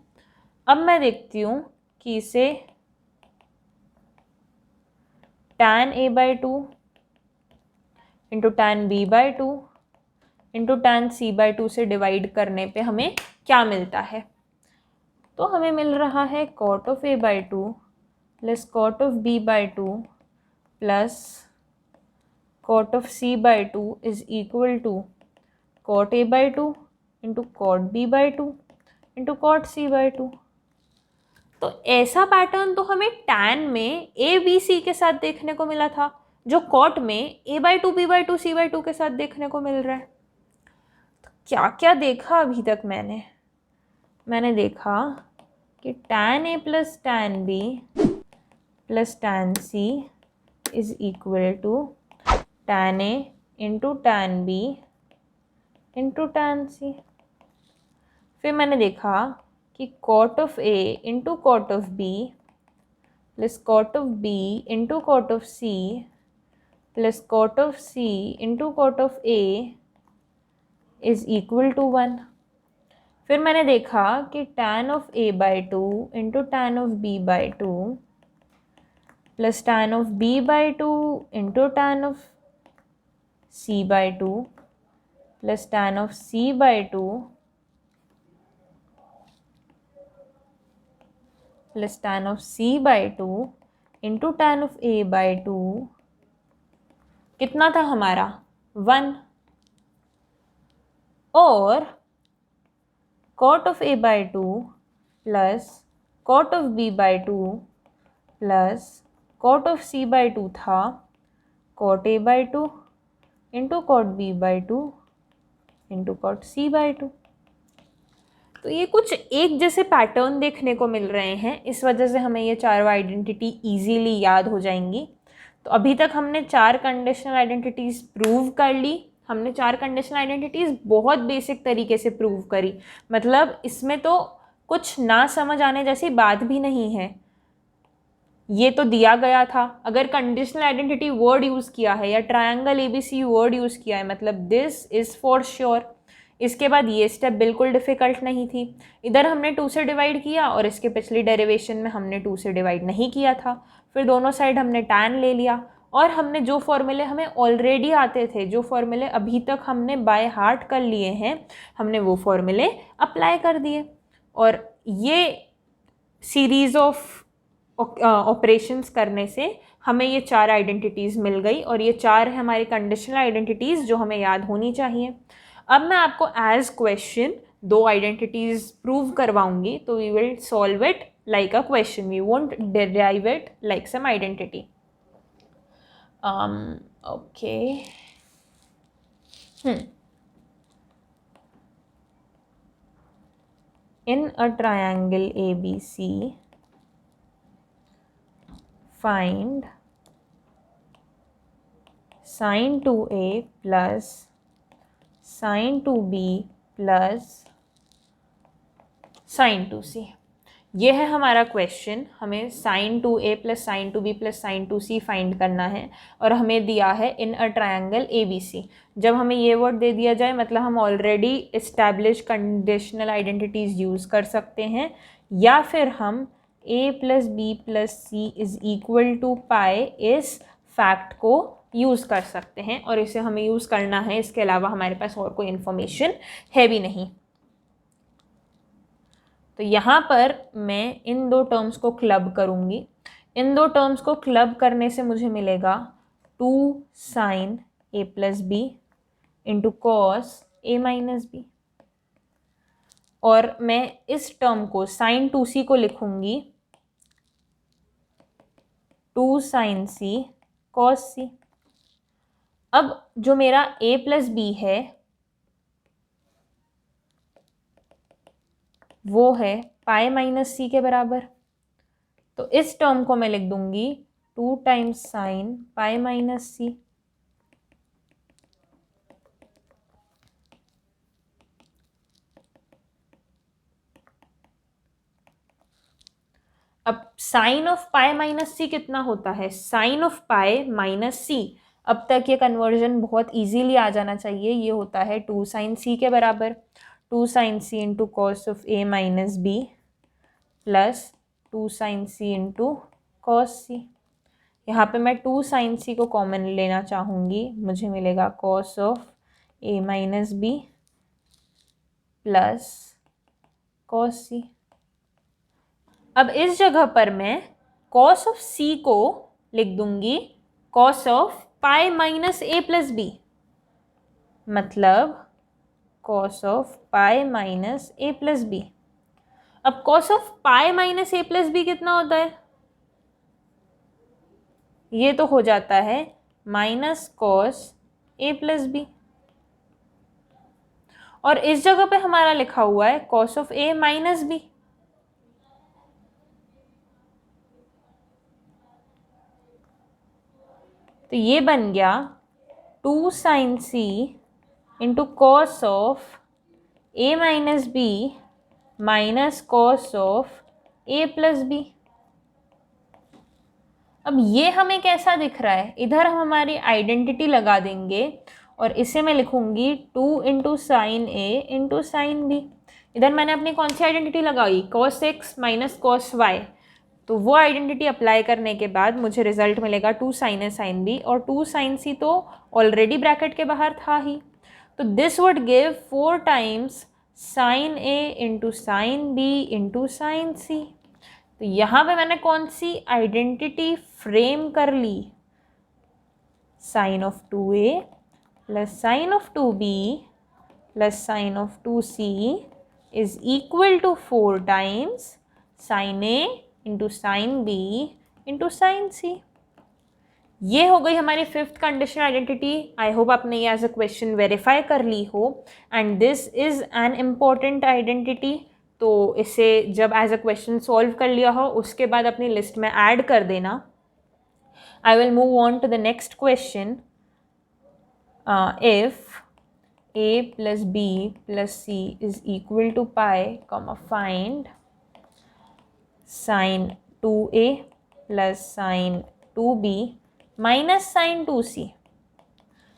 अब मैं देखती हूँ कि इसे tan a/2 into tan b/2 into tan c/2 से डिवाइड करने पे हमें क्या मिलता है। तो हमें मिल रहा है cot of a/2 plus cot of b/2 plus cot of c/2 is equal to cot a/2 into cot b/2 into cot c/2। तो ऐसा पैटर्न तो हमें tan में a b c के साथ देखने को मिला था, जो cot में a/2 b/2 c/2 के साथ देखने को मिल रहा है। तो क्या क्या देखा अभी तक मैंने देखा कि tan a plus tan b plus tan c is equal to tan a into tan b into tan c। फिर मैंने देखा कि cot of a into cot of b plus cot of b into cot of c plus cot of c into cot of a is equal to 1। फिर मैंने देखा कि tan of a/2 into tan of b/2 plus tan of b/2 into tan of c/2 plus tan of c/2 plus tan of c/2 into tan of a/2 कितना था हमारा 1। और cot of a/2 plus cot of b/2 plus cot of c/2 था cot a/2 into cot b/2 into cot c/2। तो ये कुछ एक जैसे पैटर्न देखने को मिल रहे हैं, इस वजह से हमें ये चारों आइडेंटिटी इजीली याद हो जाएंगी। तो अभी तक हमने 4 कंडीशनल आइडेंटिटीज़ प्रूव कर ली। हमने 4 कंडीशनल आइडेंटिटीज़ बहुत बेसिक तरीके से प्रूव करी, मतलब इसमें तो कुछ ना समझ आने जैसी बात भी नहीं है। ये तो दिया गया था, अगर कंडीशनल आइडेंटिटी वर्ड यूज़ किया है या ट्रायंगल ABC वर्ड यूज़ किया है, मतलब दिस इज़ फॉर श्योर। इसके बाद ये स्टेप बिल्कुल डिफ़िकल्ट नहीं थी। इधर हमने 2 से डिवाइड किया और इसके पिछली डेरिवेशन में हमने 2 से डिवाइड नहीं किया था। फिर दोनों साइड हमने tan ले लिया और हमने जो फॉर्मूले हमें ऑलरेडी आते थे, जो फॉर्मूले अभी तक हमने बाय हार्ट कर लिए हैं, हमने वो फॉर्मूले अप्लाई कर दिए और ये सीरीज ऑफ ऑपरेशंस करने से हमें ये 4 आइडेंटिटीज़ मिल गई और ये 4 है हमारी कंडीशनल आइडेंटिटीज़ जो हमें याद होनी चाहिए। अब मैं आपको एज क्वेश्चन 2 आइडेंटिटीज़ प्रूव करवाऊंगी, तो we will solve it like a question, we won't derive it like some identity. Okay. In a triangle ABC, find sin 2a plus sin 2b plus sin 2c. ये है हमारा question. हमें sin 2a plus sin 2b plus sin 2c find करना है और हमें दिया है इन अ ट्रायंगल ABC। जब हमें ये वर्ड दे दिया जाए मतलब हम already establish conditional identities use कर सकते हैं, या फिर हम a plus b plus c is equal to pi इस फैक्ट को यूज़ कर सकते हैं और इसे हमें यूज़ करना है। इसके अलावा हमारे पास और कोई इन्फॉर्मेशन है भी नहीं। तो यहाँ पर मैं इन 2 टर्म्स को क्लब करूँगी। इन 2 टर्म्स को क्लब करने से मुझे मिलेगा 2 sin a plus B into cos a minus B, और मैं इस टर्म को sin 2c को लिखूँगी 2 sin c cos c। अब जो मेरा a प्लस बी है वो है पाई माइनस सी के बराबर, तो इस टर्म को मैं लिख दूंगी 2 टाइम्स साइन पाई माइनस सी। अब साइन ऑफ पाई माइनस सी कितना होता है? साइन ऑफ पाई माइनस सी। अब तक ये कन्वर्जन बहुत इजीली आ जाना चाहिए। ये होता है 2 साइन सी के बराबर, 2 sine C into cos of A minus B plus 2 sine C into cos C. यहाँ पे मैं 2 साइन सी को कॉमन लेना चाहूँगी, मुझे मिलेगा cos of A minus B plus cos C. अब इस जगह पर मैं कॉस ऑफ सी को लिख दूंगी cos of pi minus A plus B, मतलब cos of pi minus A plus B. अब cos of pi minus A plus B कितना होता है? ये तो हो जाता है minus cos A plus B, और इस जगह पे हमारा लिखा हुआ है cos of A minus B. तो ये बन गया 2 sine C into cos of A minus B minus cos of A plus B. अब ये हमें कैसा दिख रहा है? इधर हम हमारी आइडेंटिटी लगा देंगे और इसे मैं लिखूंगी 2 into sine A into sine B. इधर मैंने अपनी कौन सी आइडेंटिटी लगाई? Cos X minus cos Y. तो वो आइडेंटिटी अप्लाई करने के बाद मुझे रिजल्ट मिलेगा 2 साइन ए साइन बी, और 2 साइन सी तो ऑलरेडी ब्रैकेट के बाहर था ही। तो this would give 4 times sine A into sine B into sine C. तो यहाँ पे मैंने कौन सी आइडेंटिटी फ्रेम कर ली? Sine of 2a plus sine of 2b plus sine of 2c is equal to 4 times sine a into sine b into sine c। ये हो गई हमारी 5th conditional identity. I hope आपने ये एज अ क्वेश्चन वेरीफाई कर ली हो, and this is an important identity. तो इसे जब एज अ क्वेश्चन सॉल्व कर लिया हो उसके बाद अपनी लिस्ट में ऐड कर देना। I will move on to the next question. If a plus b plus c is equal to pi comma find sine 2a plus sine 2b minus sine 2c।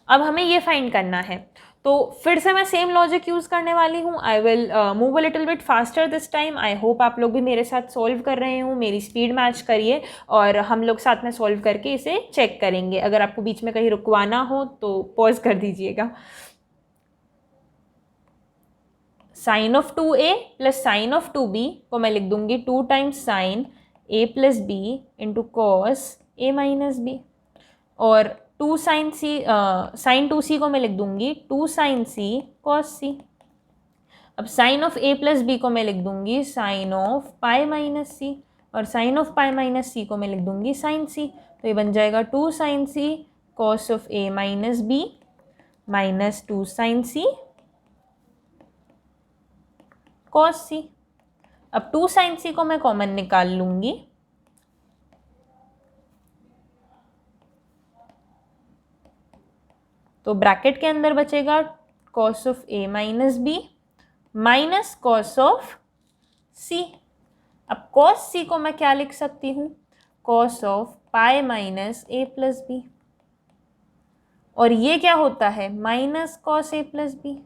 अब हमें ये फाइंड करना है। तो फिर से मैं सेम लॉजिक यूज़ करने वाली हूँ. आई will move a little bit faster this time. I hope आप लोग भी मेरे साथ सॉल्व कर रहे हो, मेरी स्पीड मैच करिए और हम लोग साथ में सॉल्व करके इसे चेक करेंगे. अगर आपको बीच में कहीं रुकवाना हो तो पॉज कर दीजिएगा. Sine of 2a plus sine of 2b को मैं लिख दूंगी 2 times sine a plus b into cos a minus b. और 2 साइन सी साइन 2c को मैं लिख दूंगी 2 साइन c कॉस c. अब sine of a plus b को मैं लिख दूंगी sine of pi minus c, और sine of pi minus c को मैं लिख दूंगी साइन c. तो ये बन जाएगा 2 sine c cos of a minus b minus 2 sine c cos c. अब 2 साइन c को मैं कॉमन निकाल लूंगी. तो ब्रैकेट के अंदर बचेगा cos of a minus b minus cos of c. अब कॉस c को मैं क्या लिख सकती हूँ, cos of pi minus a plus b. और ये क्या होता है, minus cos a plus b.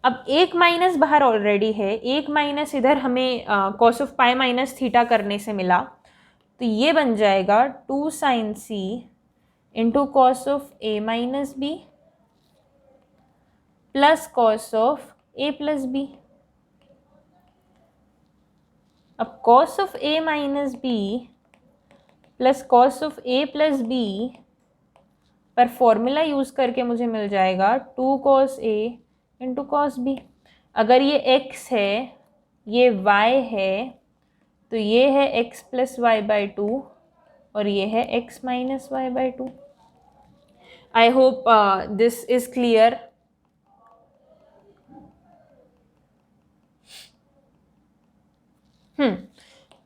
अब एक माइनस बाहर ऑलरेडी है, एक माइनस इधर हमें cos of pi minus theta करने से मिला. तो ये बन जाएगा 2 sine c into cos of a minus b plus cos of a plus b. अब cos of a minus b plus cos of a plus b पर फॉर्मूला यूज़ करके मुझे मिल जाएगा 2 cos a into cos b. अगर ये x है, ये y है, तो ये है x प्लस वाई बाई 2 और ये है x minus Y by 2. I hope this is clear.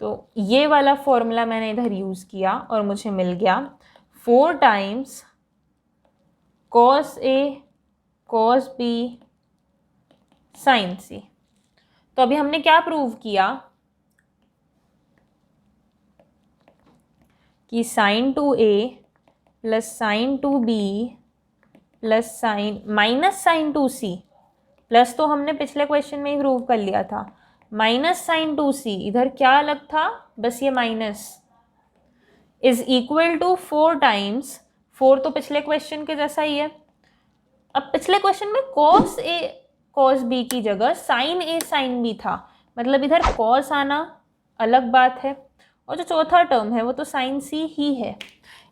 तो ये वाला फॉर्मूला मैंने इधर यूज़ किया और मुझे मिल गया 4 times cos a cos b sine c. तो अभी हमने क्या प्रूव किया कि sine 2a plus sine 2b plus sine minus sine 2c, plus तो हमने पिछले क्वेश्चन में ही प्रूव कर लिया था, माइनस साइन 2c इधर क्या अलग था, बस ये minus, is equal to 4 times, 4 तो पिछले क्वेश्चन के जैसा ही है. अब पिछले क्वेश्चन में कॉस a कॉस b की जगह साइन a साइन b था, मतलब इधर कॉस आना अलग बात है, और जो चौथा टर्म है वो तो साइन c ही है.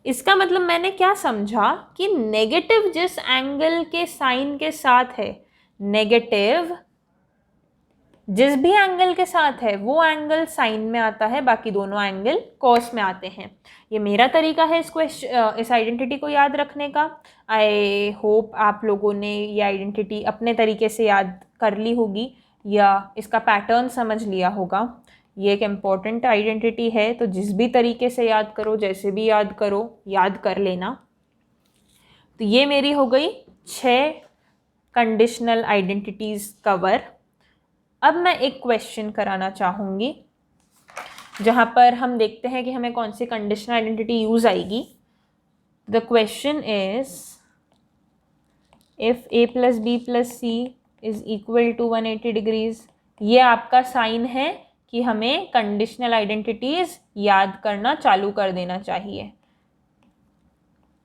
इसका मतलब मैंने क्या समझा कि नेगेटिव जिस एंगल के साइन के साथ है, नेगेटिव जिस भी एंगल के साथ है वो एंगल साइन में आता है, बाकी दोनों एंगल कॉस में आते हैं. ये मेरा तरीका है इस आइडेंटिटी को याद रखने का. आई होप आप लोगों ने ये आइडेंटिटी अपने तरीके से याद कर ली होगी या इसका पैटर्न समझ लिया होगा. ये एक इम्पॉर्टेंट आइडेंटिटी है, तो जिस भी तरीके से याद करो, जैसे भी याद करो, याद कर लेना. तो ये मेरी हो गई 6 कंडीशनल आइडेंटिटीज़ कवर. अब मैं एक क्वेश्चन कराना चाहूँगी जहाँ पर हम देखते हैं कि हमें कौन सी कंडीशनल आइडेंटिटी यूज़ आएगी. The question is if a plus b plus c is equal to 180 degrees. ये आपका साइन है कि हमें कंडीशनल आइडेंटिटीज़ याद करना चालू कर देना चाहिए.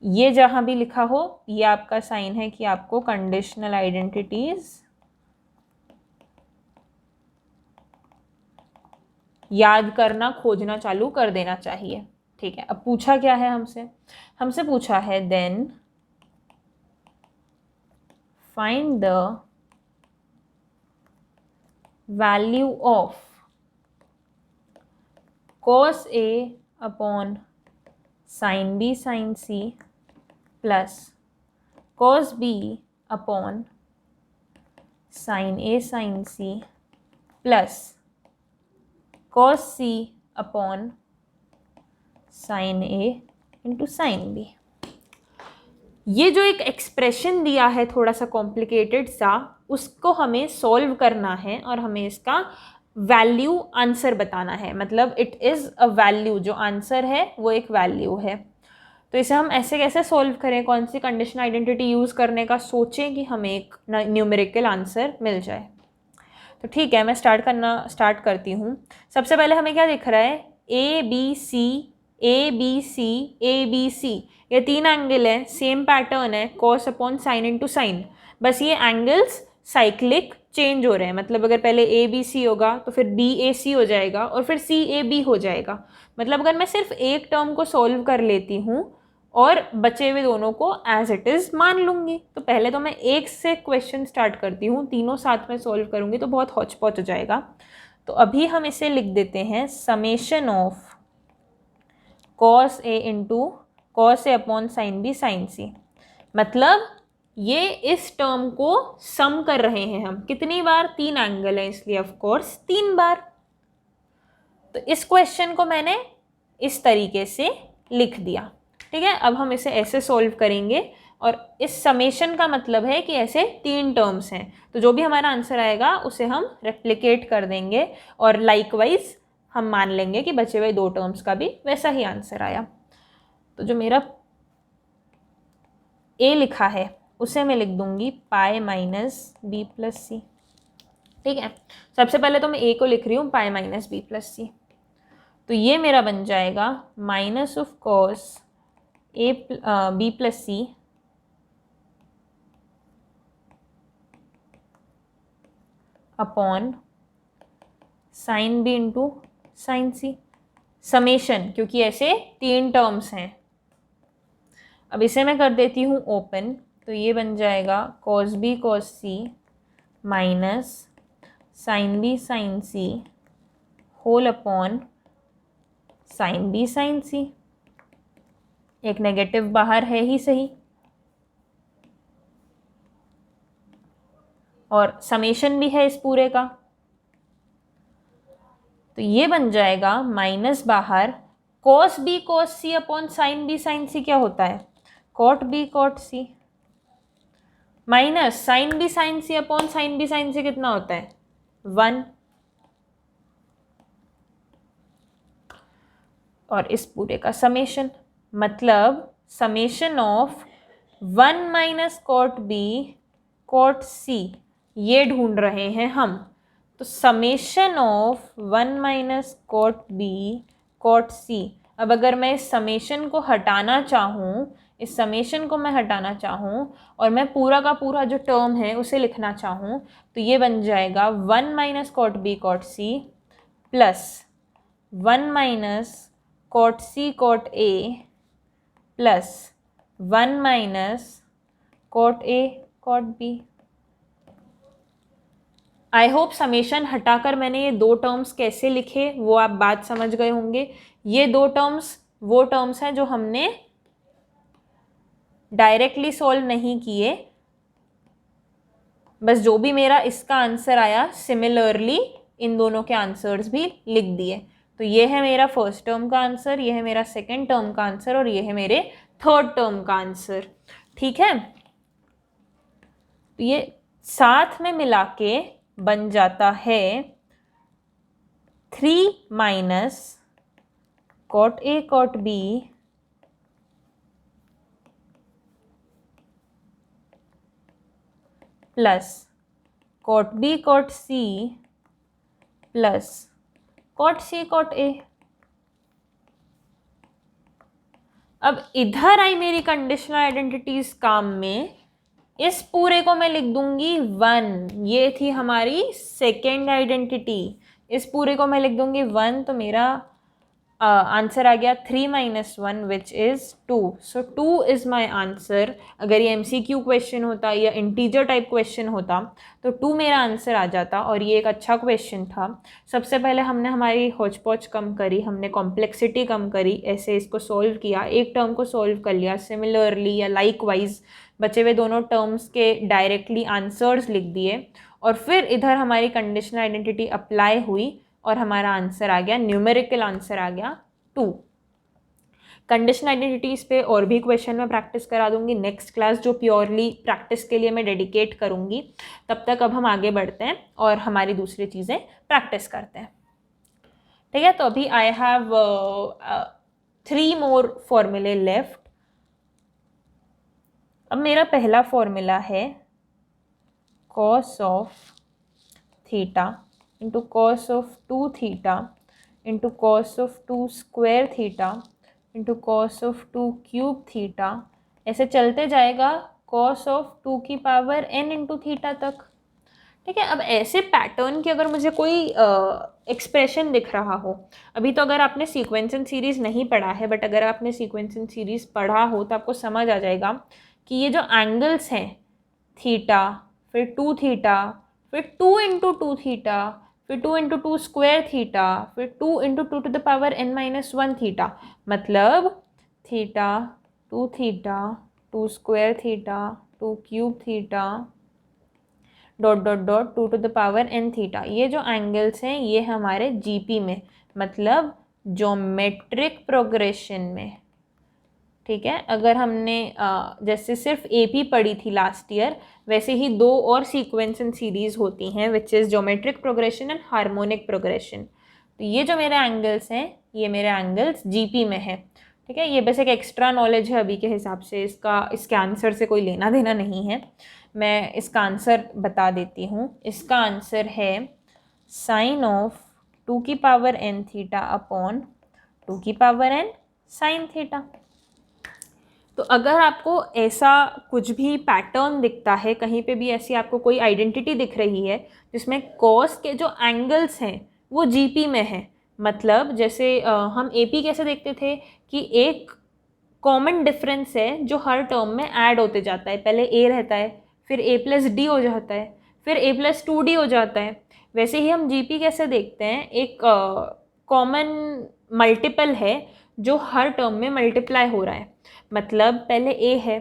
ये जहाँ भी लिखा हो ये आपका साइन है कि आपको कंडीशनल आइडेंटिटीज़ याद करना, खोजना चालू कर देना चाहिए. ठीक है, अब पूछा क्या है हमसे पूछा है then find the value of cos a upon sine b sine c plus cos b upon sine a sine c plus cos c upon sine a into sine b. ये जो एक एक्सप्रेशन दिया है थोड़ा सा कॉम्प्लिकेटेड सा, उसको हमें सॉल्व करना है और हमें इसका वैल्यू आंसर बताना है. मतलब इट इज़ अ वैल्यू, जो आंसर है वो एक वैल्यू है. तो इसे हम ऐसे कैसे सॉल्व करें, कौन सी कंडीशनल आइडेंटिटी यूज़ करने का सोचें कि हमें एक न्यूमेरिकल आंसर मिल जाए। तो ठीक है, मैं स्टार्ट करती हूँ। सबसे पहले हमें क्या दिख रहा है, A B C A B C A B C, ये 3 एंगल है, सेम पैटर्न है, cos upon sine into sine. बस ये एंगल्स साइक्लिक चेंज हो रहे हैं, मतलब अगर पहले ए बी सी होगा तो फिर बी ए सी हो जाएगा और फिर सी ए बी हो जाएगा। मतलब अगर मैं सिर्फ एक टर्म को सॉल्व कर लेती हूँ और बचे हुए दोनों को एज इट इज़ मान लूँगी। तो पहले तो मैं एक से क्वेश्चन स्टार्ट करती हूँ, तीनों साथ में सॉल्व करूँगी तो बहुत हौच पौच हो जाएगा। तो अभी हम इसे लिख देते हैं summation of cos A into cos A upon sine B sine C. मतलब ये इस टर्म को सम कर रहे हैं हम, कितनी बार, 3 एंगल है इसलिए ऑफ कोर्स 3 बार। तो इस क्वेश्चन को मैंने इस तरीके से लिख दिया। ठीक है, अब हम इसे ऐसे सॉल्व करेंगे और इस समेशन का मतलब है कि ऐसे 3 टर्म्स हैं, तो जो भी हमारा आंसर आएगा उसे हम रेप्लिकेट कर देंगे और लाइकवाइज हम मान लेंगे कि बचे हुए 2 टर्म्स का भी वैसा ही आंसर आया। तो जो मेरा ए लिखा है उसे मैं लिख दूंगी पाई माइनस बी प्लस सी। ठीक है, सबसे पहले तो मैं ए को लिख रही हूँ pi minus B plus C. तो ये मेरा बन जाएगा minus of cos A B plus C upon sine B into sine C, summation, क्योंकि ऐसे 3 टर्म्स हैं। अब इसे मैं कर देती हूँ ओपन, तो ये बन जाएगा cos B cos C minus sine B sine C whole upon sine B sine C. एक नेगेटिव बाहर है ही सही, और समेशन भी है इस पूरे का, तो ये बन जाएगा माइनस बाहर cos B cos C upon sine B sine C क्या होता है, cot B cot C, minus sine B sine C upon sine B sine C कितना होता है, 1, और इस पूरे का समेशन, मतलब summation of 1 minus cot B cot C, ये ढूंढ रहे हैं हम। तो summation of 1 minus cot B cot C. अब अगर मैं इस समेशन को हटाना चाहूँ, इस समेशन को मैं हटाना चाहूँ और मैं पूरा का पूरा जो टर्म है उसे लिखना चाहूँ, तो ये बन जाएगा 1 minus cot B cot C plus 1 minus cot C cot A plus 1 minus cot A cot B. I hope summation हटाकर मैंने ये 2 टर्म्स कैसे लिखे वो आप बात समझ गए होंगे। ये 2 टर्म्स वो टर्म्स हैं जो हमने डायरेक्टली सॉल्व नहीं किए, बस जो भी मेरा इसका आंसर आया सिमिलरली इन दोनों के आंसर्स भी लिख दिए। तो ये है मेरा फर्स्ट टर्म का आंसर, ये है मेरा सेकंड टर्म का आंसर और ये है मेरे थर्ड टर्म का आंसर। ठीक है, तो ये साथ में मिला के बन जाता है 3 minus cot A cot B plus cot B cot C plus cot C cot A. अब इधर आई मेरी कंडीशनल आइडेंटिटीज काम में, इस पूरे को मैं लिख दूंगी 1, ये थी हमारी सेकेंड आइडेंटिटी, इस पूरे को मैं लिख दूंगी 1, तो मेरा आंसर आ गया 3 minus 1 which is 2। So 2 is my answer. अगर ये MCQ क्वेश्चन होता या इंटीजर टाइप क्वेश्चन होता तो 2 मेरा आंसर आ जाता, और ये एक अच्छा क्वेश्चन था। सबसे पहले हमने हमारी हौच पौच कम करी, हमने कॉम्प्लेक्सिटी कम करी, ऐसे इसको सॉल्व किया, एक टर्म को सॉल्व कर लिया, सिमिलरली या लाइकवाइज बचे हुए दोनों टर्म्स के डायरेक्टली आंसर्स लिख दिए, और फिर इधर हमारी कंडीशनल आइडेंटिटी अप्लाई हुई और हमारा आंसर आ गया, न्यूमेरिकल आंसर आ गया 2। कंडीशनल आइडेंटिटीज़ पे और भी क्वेश्चन में प्रैक्टिस करा दूंगी नेक्स्ट क्लास, जो प्योरली प्रैक्टिस के लिए मैं डेडिकेट करूंगी। तब तक अब हम आगे बढ़ते हैं और हमारी दूसरी चीज़ें प्रैक्टिस करते हैं। ठीक है, तो अभी आई हैव 3 मोर फॉर्मूले लेफ्ट। अब मेरा पहला फॉर्मूला है कॉस ऑफ थीटा into cos of 2 theta into cos of 2 square theta into cos of 2 cube theta, ऐसे चलते जाएगा कॉस ऑफ 2 की पावर n इंटू थीटा तक। ठीक है, अब ऐसे पैटर्न की अगर मुझे कोई एक्सप्रेशन दिख रहा हो, अभी तो अगर आपने सीक्वेंस एंड सीरीज़ नहीं पढ़ा है, बट अगर आपने सीक्वेंस एंड सीरीज़ पढ़ा हो तो आपको समझ आ जाएगा कि ये जो एंगल्स हैं थीटा, फिर 2 थीटा, फिर 2 इंटू 2 थीटा, फिर 2 इंटू 2 स्क्वायर थीटा, फिर 2 into 2 to the power n-1 theta, मतलब theta 2 theta 2 square theta 2 cube theta dot dot dot 2 to the power n theta. ये जो एंगल्स हैं ये हमारे जीपी में, मतलब ज्योमेट्रिक प्रोग्रेशन में। ठीक है, अगर हमने जैसे सिर्फ एपी पढ़ी थी लास्ट ईयर, वैसे ही 2 और सीक्वेंस एंड सीरीज होती हैं, which is geometric progression and harmonic progression. तो ये जो मेरे एंगल्स हैं ये मेरे एंगल्स जीपी में है। ठीक है, ये बस एक एक्स्ट्रा नॉलेज है अभी के हिसाब से, इसके आंसर से कोई लेना देना नहीं है। मैं इसका आंसर बता देती हूँ। इसका आंसर है साइन ऑफ 2 की पावर n थीटा अपॉन 2 की पावर n साइन थीटा। तो अगर आपको ऐसा कुछ भी पैटर्न दिखता है, कहीं पे भी ऐसी आपको कोई आइडेंटिटी दिख रही है जिसमें कॉस के जो एंगल्स हैं वो जीपी में है, मतलब जैसे हम एपी कैसे देखते थे कि एक कॉमन डिफरेंस है जो हर टर्म में ऐड होते जाता है, पहले ए रहता है, फिर a प्लस डी हो जाता है, फिर a प्लस 2d हो जाता है। वैसे ही हम जीपी कैसे देखते हैं, एक कॉमन मल्टीपल है जो हर टर्म में मल्टीप्लाई हो रहा है, मतलब पहले a है,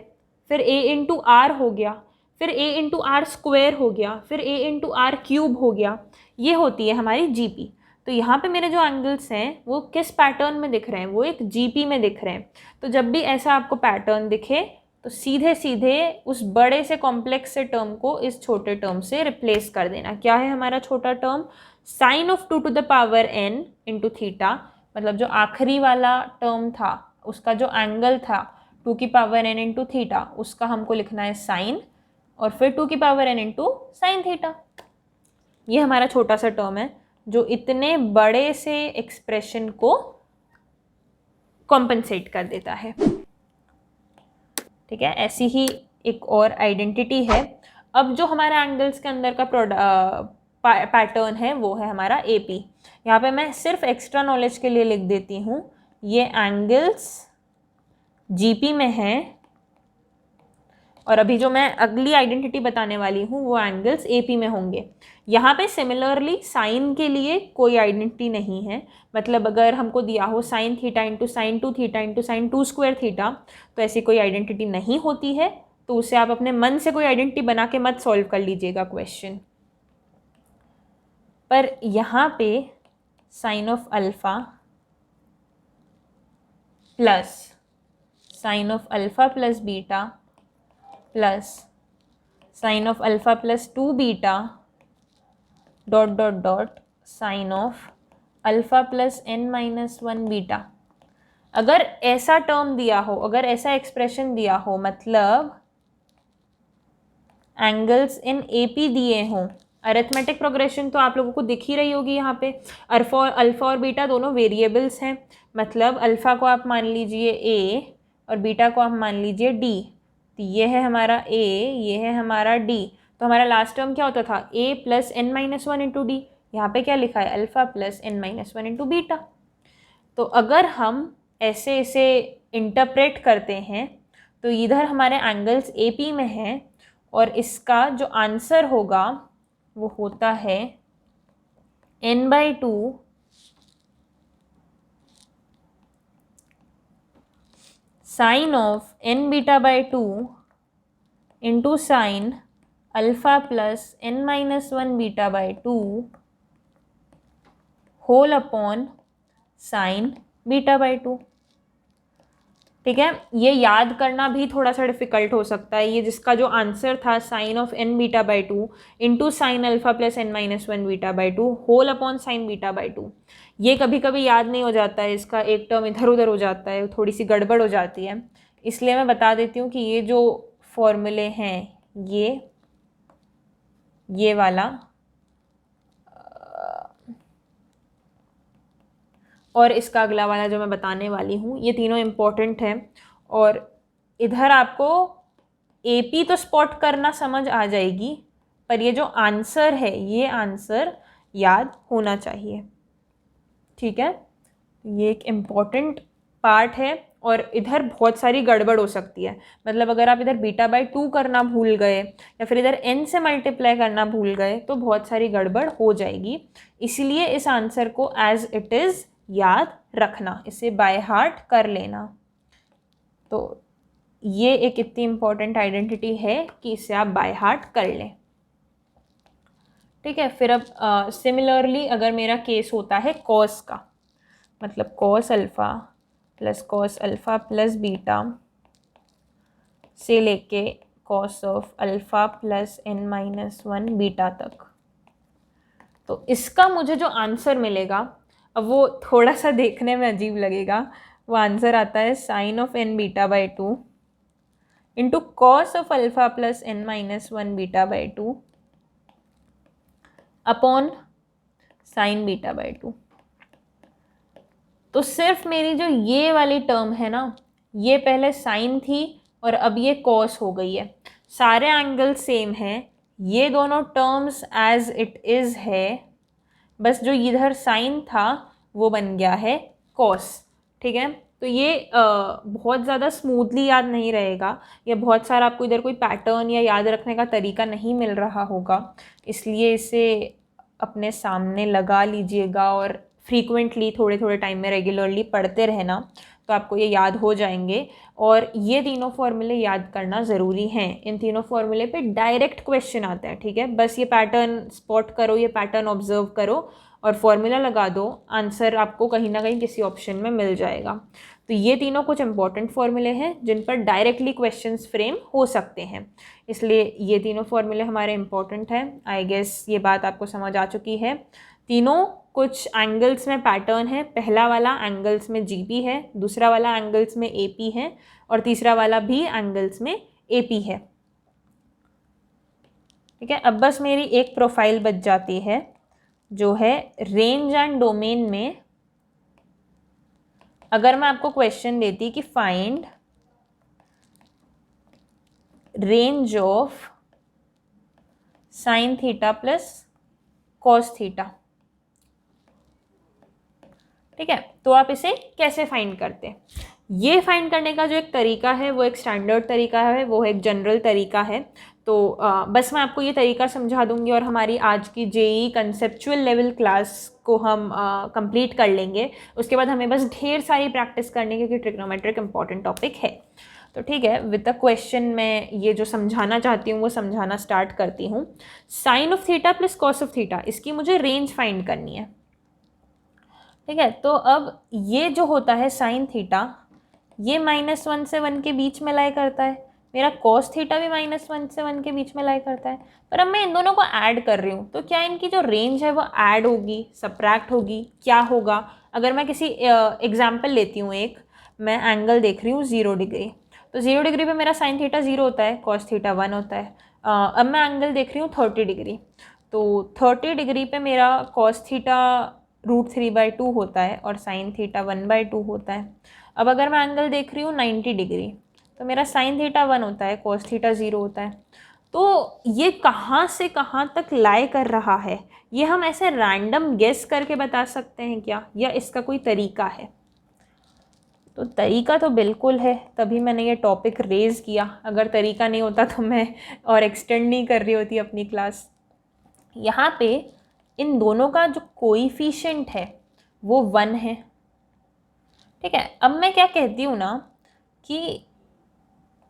फिर a इंटू आर हो गया, फिर a इंटू आर स्क्वायर हो गया, फिर a इंटू आर क्यूब हो गया। ये होती है हमारी जीपी। तो यहाँ पे मेरे जो एंगल्स हैं वो किस पैटर्न में दिख रहे हैं, वो एक जीपी में दिख रहे हैं। तो जब भी ऐसा आपको पैटर्न दिखे तो सीधे सीधे उस बड़े से कॉम्प्लेक्स से टर्म को इस छोटे टर्म से रिप्लेस कर देना। क्या है हमारा छोटा term? Sine of 2 to the power n into theta, मतलब जो आखिरी वाला टर्म था उसका जो एंगल था 2 की पावर n इंटू थीटा, उसका हमको लिखना है साइन, और फिर 2 की power n into sine theta. ये हमारा छोटा सा टर्म है जो इतने बड़े से एक्सप्रेशन को कॉम्पनसेट कर देता है। ठीक है, ऐसी ही एक और आइडेंटिटी है। अब जो हमारा एंगल्स के अंदर का पैटर्न है वो है हमारा एपी। यहाँ पे मैं सिर्फ एक्स्ट्रा नॉलेज के लिए लिख देती हूँ, ये एंगल्स जीपी में है, और अभी जो मैं अगली आइडेंटिटी बताने वाली हूँ वो एंगल्स एपी में होंगे। यहाँ पे सिमिलरली साइन के लिए कोई आइडेंटिटी नहीं है, मतलब अगर हमको दिया हो sign theta into sign 2 theta into sign 2 square theta, तो ऐसी कोई आइडेंटिटी नहीं होती है। तो उसे आप अपने मन से कोई आइडेंटिटी बना के मत सॉल्व कर लीजिएगा क्वेश्चन। पर यहाँ पे sine of alpha plus sine of alpha plus beta plus sine of alpha plus 2 beta dot dot dot sine of alpha plus n-1 beta. अगर ऐसा टर्म दिया हो, अगर ऐसा एक्सप्रेशन दिया हो, मतलब एंगल्स इन एपी दिए हों, अरिथमेटिक प्रोग्रेशन तो आप लोगों को दिख ही रही होगी। यहाँ पे अल्फ़ा और बीटा दोनों वेरिएबल्स हैं, मतलब अल्फ़ा को आप मान लीजिए a और बीटा को आप मान लीजिए d। तो ये है हमारा a, ये है हमारा d। तो हमारा लास्ट टर्म क्या होता था? a plus n-1 into D. यहाँ पर क्या लिखा है? Alpha plus n-1 into beta. तो अगर हम ऐसे इसे इंटरप्रेट करते हैं तो इधर हमारे एंगल्स एपी में हैं, और इसका जो आंसर होगा वो होता है n/2 sine of n beta by 2 into sine alpha plus n-1 beta by 2 whole upon sine beta by 2। ठीक है, ये याद करना भी थोड़ा सा डिफिकल्ट हो सकता है। ये जिसका जो आंसर था sine of n beta by 2 into sine alpha plus n-1 beta by 2 whole upon sine beta by 2, ये कभी कभी याद नहीं हो जाता है, इसका एक टर्म इधर उधर हो जाता है, थोड़ी सी गड़बड़ हो जाती है। इसलिए मैं बता देती हूँ कि ये जो फॉर्मूले हैं ये वाला और इसका अगला वाला जो मैं बताने वाली हूँ, ये तीनों इम्पोर्टेंट हैं। और इधर आपको एपी तो स्पॉट करना समझ आ जाएगी, पर ये जो आंसर है ये आंसर याद होना चाहिए, ठीक है। ये एक इम्पॉर्टेंट पार्ट है और इधर बहुत सारी गड़बड़ हो सकती है। मतलब अगर आप इधर बीटा बाई 2 करना भूल गए या फिर इधर n से मल्टीप्लाई करना भूल गए तो बहुत सारी गड़बड़ हो जाएगी। इसलिए इस आंसर को एज इट इज़ याद रखना, इसे बाय हार्ट कर लेना। तो ये एक इतनी इम्पॉर्टेंट आइडेंटिटी है कि इसे आप बाय हार्ट कर लें, ठीक है। फिर अब सिमिलरली अगर मेरा केस होता है कॉस का, मतलब कॉस अल्फ़ा प्लस बीटा से लेके cos of alpha plus n-1 beta तक, तो इसका मुझे जो आंसर मिलेगा, अब वो थोड़ा सा देखने में अजीब लगेगा। वो आंसर आता है sine of n beta by 2 into cos of alpha plus n-1 beta by 2 upon sine beta by 2। तो सिर्फ मेरी जो ये वाली टर्म है ना, ये पहले साइन थी और अब ये कॉस हो गई है। सारे एंगल सेम हैं, ये दोनों टर्म्स एज इट इज़ है, बस जो इधर साइन था वो बन गया है कॉस, ठीक है। तो ये बहुत ज़्यादा स्मूथली याद नहीं रहेगा, या बहुत सारा आपको इधर कोई पैटर्न या याद रखने का तरीका नहीं मिल रहा होगा, इसलिए इसे अपने सामने लगा लीजिएगा और फ्रीक्वेंटली थोड़े थोड़े टाइम में रेगुलरली पढ़ते रहना, तो आपको ये याद हो जाएंगे। और ये तीनों फॉर्मूले याद करना ज़रूरी हैं। इन तीनों फॉर्मूले पे डायरेक्ट क्वेश्चन आता है, ठीक है। बस ये पैटर्न स्पॉट करो, ये पैटर्न ऑब्जर्व करो और फॉर्मूला लगा दो, आंसर आपको कहीं ना कहीं किसी ऑप्शन में मिल जाएगा। तो ये तीनों कुछ इंपॉर्टेंट फॉर्मूले हैं जिन पर डायरेक्टली क्वेश्चंस फ्रेम हो सकते हैं, इसलिए ये तीनों फॉर्मूले हमारे इंपॉर्टेंट हैं। आई गेस ये बात आपको समझ आ चुकी है। तीनों कुछ एंगल्स में पैटर्न है, पहला वाला एंगल्स में जीपी है, दूसरा वाला एंगल्स में एपी है और तीसरा वाला भी एंगल्स में एपी है, ठीक है। अब बस मेरी एक प्रोफाइल बच जाती है जो है रेंज एंड डोमेन में। अगर मैं आपको क्वेश्चन देती कि find range of sine theta plus cos theta, ठीक है, तो आप इसे कैसे फाइंड करते हैं? ये फाइंड करने का जो एक तरीका है वो एक स्टैंडर्ड तरीका है, वो एक जनरल तरीका है। तो बस मैं आपको ये तरीका समझा दूंगी और हमारी आज की जेई कंसेप्चुअल लेवल क्लास को हम कंप्लीट कर लेंगे। उसके बाद हमें बस ढेर सारी प्रैक्टिस करनी है क्योंकि ट्रिग्नोमेट्रिक इंपॉर्टेंट टॉपिक है। तो ठीक है, विद द क्वेश्चन मैं ये जो समझाना चाहती हूँ वो समझाना स्टार्ट करती हूँ। Sine of theta plus cos of theta, इसकी मुझे रेंज फाइंड करनी है, ठीक है। तो अब ये जो होता है साइन थीटा, ये -1 से 1 के बीच में लाई करता है, मेरा कॉस थीटा भी -1 से 1 के बीच में लाई करता है। पर अब मैं इन दोनों को ऐड कर रही हूँ, तो क्या इनकी जो रेंज है वो ऐड होगी, सब्ट्रैक्ट होगी, क्या होगा? अगर मैं किसी एग्जाम्पल लेती हूँ, एक मैं एंगल देख रही हूँ 0 डिग्री, तो 0 डिग्री पे मेरा साइन थीटा 0 होता है, कॉस थीटा 1 होता है। अब मैं एंगल देख रही हूँ 30 डिग्री, तो 30 डिग्री पे मेरा कॉस थीटा √3/2 होता है और साइन थीटा 1/2 होता है। अब अगर मैं एंगल देख रही हूँ 90 डिग्री, तो मेरा साइन थीटा 1 होता है, कॉस थीटा 0 होता है। तो ये कहाँ से कहाँ तक लाई कर रहा है, ये हम ऐसे रैंडम गेस करके बता सकते हैं क्या, या इसका कोई तरीका है? तो तरीका तो बिल्कुल है, तभी मैंने ये टॉपिक रेज किया। अगर तरीका नहीं होता तो मैं और एक्सटेंड नहीं कर रही होती अपनी क्लास। यहाँ पे इन दोनों का जो कोएफिशिएंट है वो 1 है, ठीक है। अब मैं क्या कहती हूँ ना कि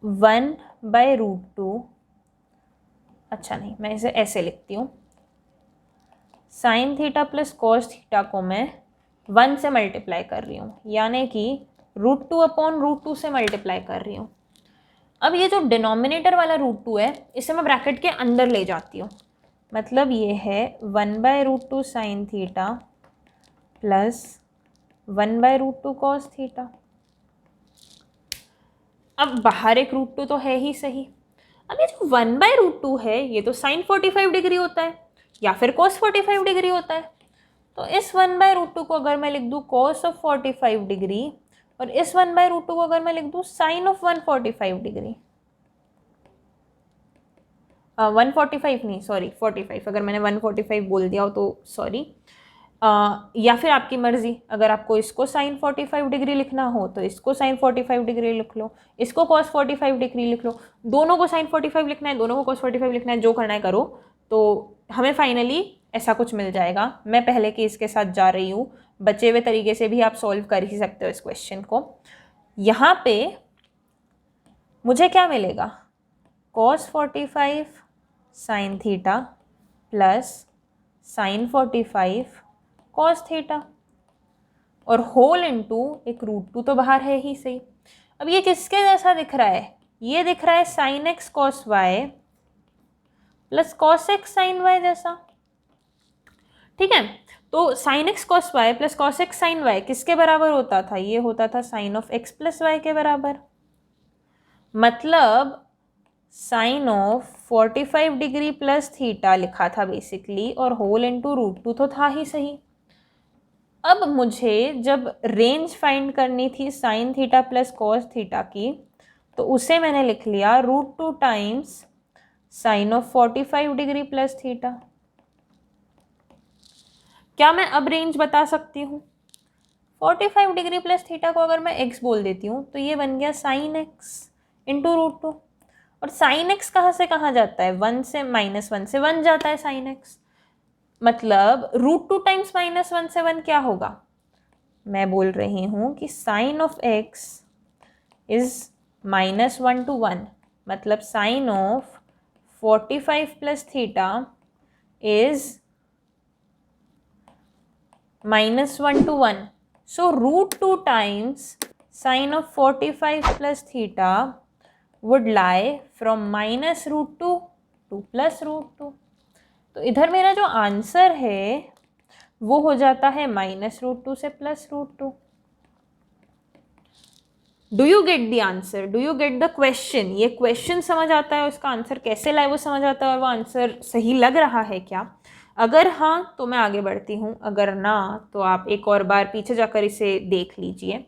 1/√2, अच्छा नहीं, मैं इसे ऐसे लिखती हूँ, sine theta plus cos theta को मैं 1 से मल्टीप्लाई कर रही हूँ, यानी कि √2/√2 से मल्टीप्लाई कर रही हूँ। अब ये जो डिनोमिनेटर वाला √2 है, इसे मैं ब्रैकेट के अंदर ले जाती हूँ, मतलब ये है 1/√2 sine theta plus 1/√2 cos theta. अब बाहर एक √2 तो है ही सही, अब ये जो 1/√2 है ये तो साइन 45 डिग्री होता है या फिर कॉस 45 डिग्री होता है। तो इस 1/√2 को अगर मैं लिख दूँ कॉस ऑफ 45 डिग्री और इस 1/√2 को अगर मैं लिख दूँ साइन ऑफ 145 डिग्री, 145 नहीं सॉरी 45, अगर मैंने 145 बोल दिया हो तो सॉरी। या फिर आपकी मर्जी, अगर आपको इसको साइन 45 डिग्री लिखना हो तो इसको साइन 45 डिग्री लिख लो, इसको कॉस 45 डिग्री लिख लो, दोनों को साइन 45 लिखना है, दोनों को कॉस 45 लिखना है, जो करना है करो। तो हमें फाइनली ऐसा कुछ मिल जाएगा। मैं पहले केस के साथ जा रही हूँ, बचे हुए तरीके से भी आप सॉल्व कर ही सकते हो इस क्वेश्चन को। यहाँ पे मुझे क्या मिलेगा, cos 45 sine theta plus sign 45 cos theta और होल इनटू एक √2 तो बाहर है ही सही। अब ये किसके जैसा दिख रहा है, ये दिख रहा है sine X cos Y plus cos X sine Y जैसा। ठीक है, तो sine X cos Y plus cos X sine Y किसके बराबर होता था, ये होता था sine of X plus Y के बराबर। मतलब sine of 45 degree plus theta लिखा था बेसिकली और होल इनटू √2 तो था ही सही। अब मुझे जब रेंज फाइंड करनी थी sine theta plus cos theta की, तो उसे मैंने लिख लिया √2 times sign of 45 degree plus theta. क्या मैं अब रेंज बता सकती हूँ? 45 डिग्री प्लस थीटा को अगर मैं x बोल देती हूँ तो ये बन गया साइन एक्स इंटू √2। और साइन एक्स कहाँ से कहाँ जाता है, 1 से -1 से 1 जाता है साइन एक्स। मतलब √2 टाइम्स -1 से 1 क्या होगा, मैं बोल रही हूँ कि sine of X is -1 to 1, मतलब sine of 45 plus theta is -1 to 1. So √2 times sine of 45 plus theta would lie from -√2 to +√2. तो इधर मेरा जो आंसर है वो हो जाता है -√2 से +√2. Do you get the answer, do you get the question? ये क्वेश्चन समझ आता है, उसका आंसर कैसे लाए वो समझ आता है, और वो आंसर सही लग रहा है क्या? अगर हाँ तो मैं आगे बढ़ती हूँ, अगर ना तो आप एक और बार पीछे जाकर इसे देख लीजिए।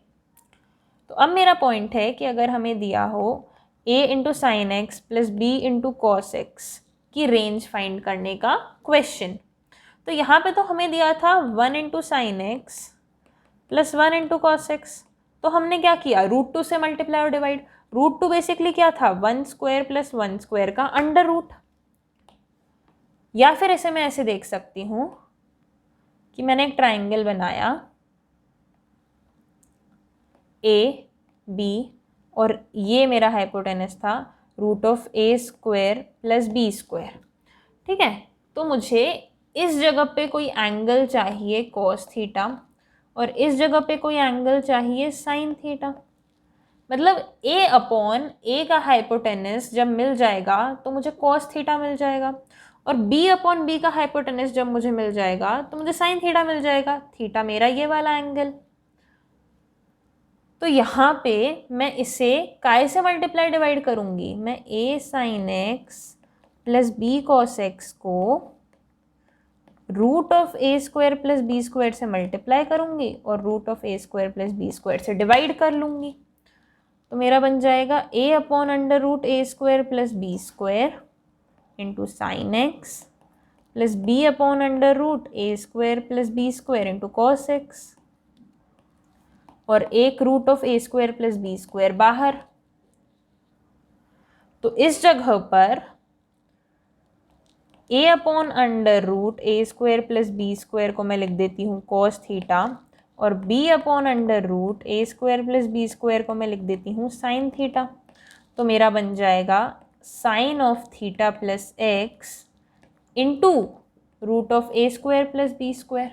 तो अब मेरा पॉइंट है कि अगर हमें दिया हो a into sine X plus B into cos X की रेंज फाइंड करने का क्वेश्चन, तो यहाँ पे तो हमें दिया था 1 into sine X plus 1 into cos x. तो हमने क्या किया, √2 से मल्टीप्लाई और डिवाइड। √2 बेसिकली क्या था, 1 स्क्वायर प्लस 1 स्क्वायर का अंडर रूट। या फिर इसे मैं ऐसे देख सकती हूँ कि मैंने एक ट्राइंगल बनाया ए बी और ये मेरा हाइपोटेनस था √a² प्लस b²। ठीक है, तो मुझे इस जगह पे कोई एंगल चाहिए कॉस थीटा और इस जगह पे कोई एंगल चाहिए साइन थीटा। मतलब a/a का हाइपोटेनस जब मिल जाएगा तो मुझे कॉस थीटा मिल जाएगा, और b/b का हाइपोटेनस जब मुझे मिल जाएगा तो मुझे साइन थीटा मिल जाएगा। थीटा मेरा ये वाला एंगल। तो यहाँ पे मैं इसे काय से मल्टीप्लाई डिवाइड करूँगी, मैं a sign X plus b cos x को √a² प्लस b² से मल्टीप्लाई करूँगी और √a² प्लस b² से डिवाइड कर लूँगी। तो मेरा बन जाएगा a/√a² plus b² into sine X plus b/√a² plus b² into cos x, और एक √a² प्लस b² बाहर। तो इस जगह पर a/√a² प्लस b² को मैं लिख देती हूँ कॉस थीटा और b/√a² प्लस b² को मैं लिख देती हूँ साइन थीटा। तो मेरा बन जाएगा sine of theta plus X into √a² plus b²।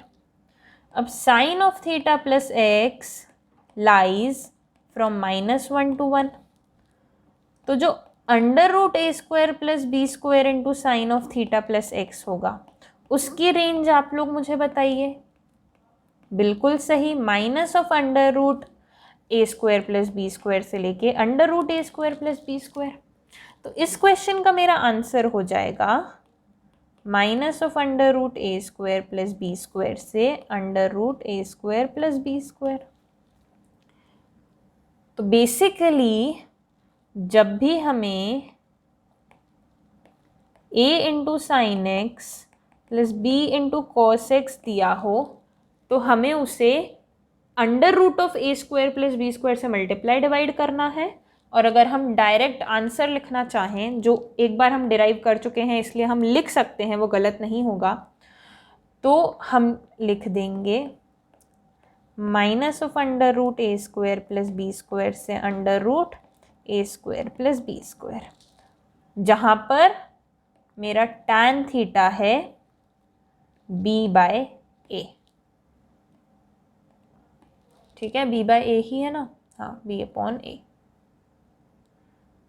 अब sine of theta plus X lies from -1 to 1, तो जो √a² plus b² into sine of theta plus X होगा उसकी रेंज आप लोग मुझे बताइए। बिल्कुल सही, -√a² प्लस b² से लेके √a² प्लस b²। तो इस क्वेश्चन का मेरा आंसर हो जाएगा minus of under root A square plus B square से under root A square plus B square. तो बेसिकली जब भी हमें a into sine X plus B into cos X दिया हो तो हमें उसे under root of A square plus B square से मल्टीप्लाई डिवाइड करना है। और अगर हम डायरेक्ट आंसर लिखना चाहें, जो एक बार हम डिराइव कर चुके हैं इसलिए हम लिख सकते हैं, वो गलत नहीं होगा, तो हम लिख देंगे minus of under root A square plus B square से under root A square plus B square, जहाँ पर मेरा tan थीटा है b बाय ए। ठीक है, b बाय ए ही है ना, हाँ b अपॉन ए।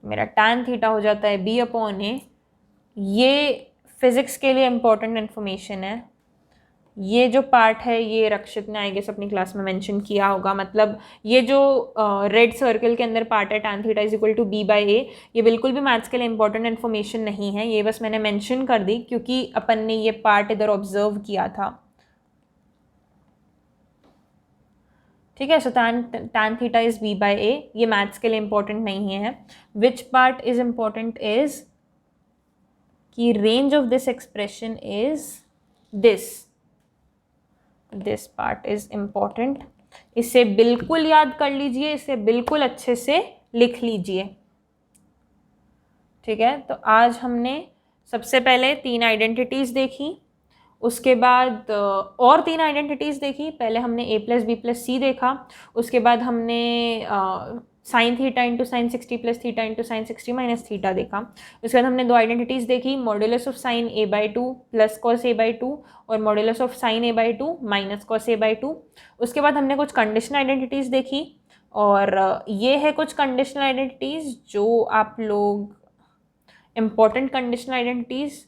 मेरा tan थीटा हो जाता है b अपॉन ए। ये फिज़िक्स के लिए इम्पोर्टेंट इन्फॉर्मेशन है। ये जो पार्ट है ये रक्षित ने आई गेस अपनी क्लास में मेंशन किया होगा। मतलब ये जो रेड सर्कल के अंदर पार्ट है tan theta is equal to b by A, ये बिल्कुल भी मैथ्स के लिए इंपॉर्टेंट इन्फॉर्मेशन नहीं है, ये बस मैंने मेंशन कर दी क्योंकि अपन ने ये पार्ट इधर ऑब्जर्व किया था। ठीक है, so tan theta is b by A, ये मैथ्स के लिए इंपॉर्टेंट नहीं है। Which part is important is कि range of this expression is this part is important. इसे बिल्कुल याद कर लीजिए, इसे बिल्कुल अच्छे से लिख लीजिए। ठीक है, तो आज हमने सबसे पहले 3 आइडेंटिटीज़ देखी, उसके बाद और 3 आइडेंटिटीज़ देखी। पहले हमने a प्लस बी प्लस सी देखा, उसके बाद हमने sign theta into sine 60 plus theta into sine 60 minus theta देखा। उसके बाद हमने 2 आइडेंटिटीज़ देखी, modulus of sign a by 2 plus cos a by 2 और modulus of sign a by 2 minus cos a by 2। उसके बाद हमने कुछ कंडीशनल आइडेंटिटीज़ देखी, और ये है कुछ कंडीशनल आइडेंटिटीज़ जो आप लोग इम्पॉर्टेंट कंडीशनल आइडेंटिटीज़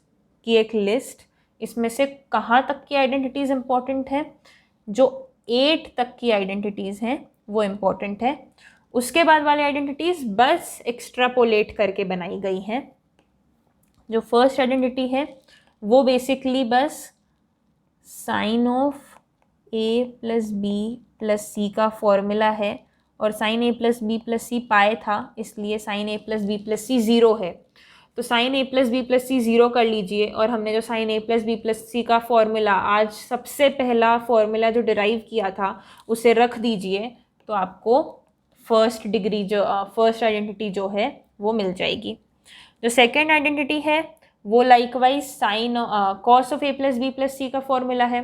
की एक लिस्ट, इसमें से कहाँ तक की आइडेंटिटीज़ इम्पॉर्टेंट है, जो 8 तक की आइडेंटिटीज़ हैं वो इम्पॉर्टेंट है। उसके बाद वाली आइडेंटिटीज़ बस एक्स्ट्रापोलेट करके बनाई गई हैं। जो फर्स्ट आइडेंटिटी है वो बेसिकली बस sine of A plus B plus C का फॉर्मूला है, और sine A plus B plus C pi था, इसलिए sine A plus B plus C 0 है। तो sine A plus B plus C 0 कर लीजिए, और हमने जो sine A plus B plus C का फॉर्मूला, आज सबसे पहला फॉर्मूला जो डिराइव किया था उसे रख दीजिए, तो आपको फर्स्ट डिग्री जो फर्स्ट आइडेंटिटी जो है वो मिल जाएगी। जो सेकेंड आइडेंटिटी है वो likewise sine cos of A plus B plus C का फॉर्मूला है।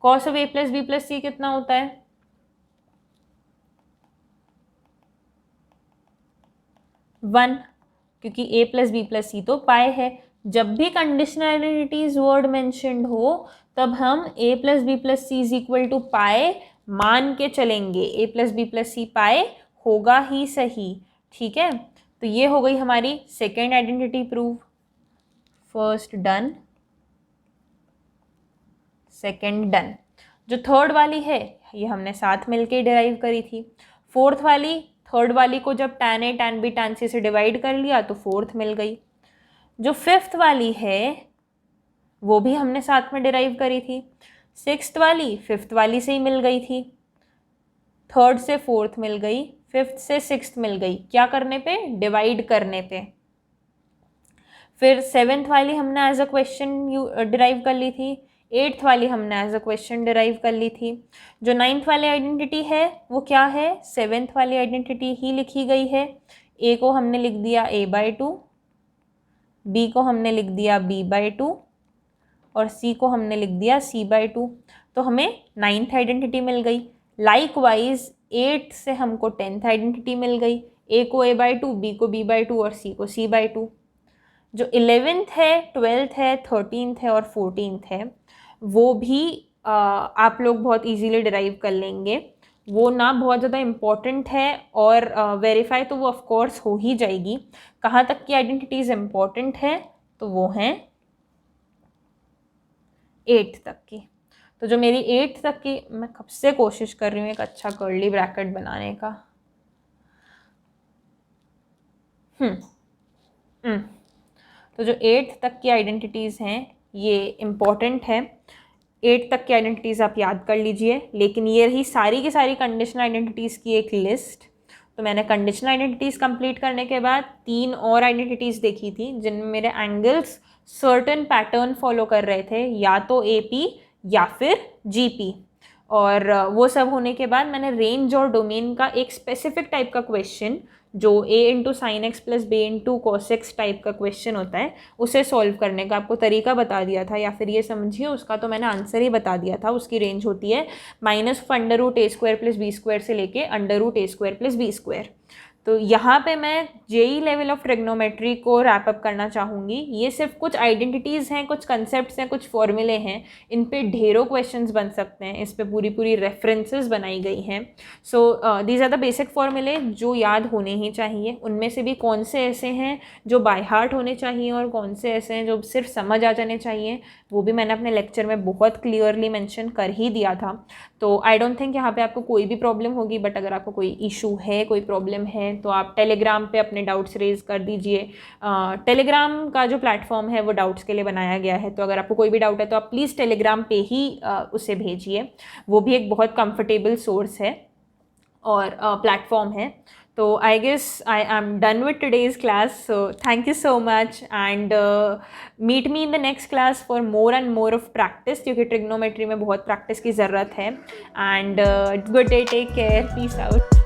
Cos of A plus B plus C कितना होता है, 1, क्योंकि a plus B plus C तो पाए है। जब भी कंडीशनल आइडेंटिटीज वर्ड मेंशन्ड हो तब हम a plus B plus C is equal to pi मान के चलेंगे। a plus B plus C pi होगा ही सही। ठीक है, तो ये हो गई हमारी second identity prove. First done, second done. जो थर्ड वाली है ये हमने साथ मिलके डिराइव करी थी। फोर्थ वाली, थर्ड वाली को जब tan a tan b tan c से डिवाइड कर लिया तो फोर्थ मिल गई। जो फिफ्थ वाली है वो भी हमने साथ में डिराइव करी थी। सिक्स्थ वाली फिफ्थ वाली से ही मिल गई थी, थर्ड से फोर्थ मिल गई, फिफ्थ से सिक्स्थ मिल गई। क्या करने पे, डिवाइड करने पे। फिर सेवेंथ वाली हमने एज अ क्वेश्चन डिराइव कर ली थी, एट्थ वाली हमने एज अ क्वेश्चन डिराइव कर ली थी। जो नाइन्थ वाली आइडेंटिटी है वो क्या है, सेवेंथ वाली आइडेंटिटी ही लिखी गई है। ए को हमने लिख दिया a बाई 2, बी को हमने लिख दिया b बाई 2 और c को हमने लिख दिया c बाई 2। तो हमें नाइन्थ आइडेंटिटी मिल गई। लाइकवाइज 8 से हमको 10th आइडेंटिटी मिल गई। a को a बाई 2, b को b बाई 2 और c को c बाई 2। जो 11th है, 12th है, 13th है और 14th है वो भी आप लोग बहुत इजीली डिराइव कर लेंगे। वो ना बहुत ज़्यादा इम्पॉर्टेंट है और वेरीफाई तो वो ऑफ कोर्स हो ही जाएगी। कहाँ तक की आइडेंटिटीज़ इम्पॉर्टेंट है, तो वो हैं 8th तक की। तो जो मेरी 8th तक की, मैं कब से कोशिश कर रही हूँ एक अच्छा कर्ली ब्रैकेट बनाने का। तो जो 8th तक की आइडेंटिटीज़ हैं ये इम्पॉर्टेंट है। 8 तक की आइडेंटिटीज़ आप याद कर लीजिए। लेकिन ये रही सारी की सारी कंडीशनल आइडेंटिटीज़ की एक लिस्ट। तो मैंने कंडीशनल आइडेंटिटीज़ कंप्लीट करने के बाद 3 और आइडेंटिटीज़ देखी थी जिनमें मेरे एंगल्स सर्टेन पैटर्न फॉलो कर रहे थे, या तो AP या फिर GP। और वो सब होने के बाद मैंने रेंज और डोमेन का एक स्पेसिफिक टाइप का क्वेश्चन, जो A into sine X plus B into cos x type का क्वेश्चन होता है, उसे सॉल्व करने का आपको तरीका बता दिया था, या फिर ये समझिए उसका तो मैंने आंसर ही बता दिया था। उसकी रेंज होती है -√a² प्लस b² से लेके √a² प्लस b²। तो यहाँ पे मैं जेई लेवल ऑफ ट्रिग्नोमेट्री को रैप अप करना चाहूँगी। ये सिर्फ कुछ आइडेंटिटीज़ हैं, कुछ कंसेप्ट्स हैं, कुछ फॉर्मूले हैं, इन पे ढेरों क्वेश्चंस बन सकते हैं, इस पे पूरी पूरी रेफरेंसेस बनाई गई हैं। So these are the basic फॉर्मूले जो याद होने ही चाहिए। उनमें से भी कौन से ऐसे हैं जो बाय हार्ट होने चाहिए और कौन से ऐसे हैं जो सिर्फ समझ आ जाने चाहिए, वो भी मैंने अपने लेक्चर में बहुत क्लियरली मेंशन कर ही दिया था। तो आई डोंट थिंक यहाँ पे आपको कोई भी प्रॉब्लम होगी। बट अगर आपको कोई इशू है, कोई प्रॉब्लम है, तो आप टेलीग्राम पे अपने डाउट्स रेज कर दीजिए। टेलीग्राम का जो प्लेटफॉर्म है वो डाउट्स के लिए बनाया गया है। तो अगर आपको कोई भी डाउट है तो आप प्लीज़ टेलीग्राम पे ही उसे भेजिए। वो भी एक बहुत कंफर्टेबल सोर्स है और प्लेटफॉर्म है। तो I guess I am done with today's class. So thank you so much and meet me in the next class for more and more of practice, क्योंकि ट्रिग्नोमेट्री में बहुत प्रैक्टिस की ज़रूरत है। And good day, take care, peace out.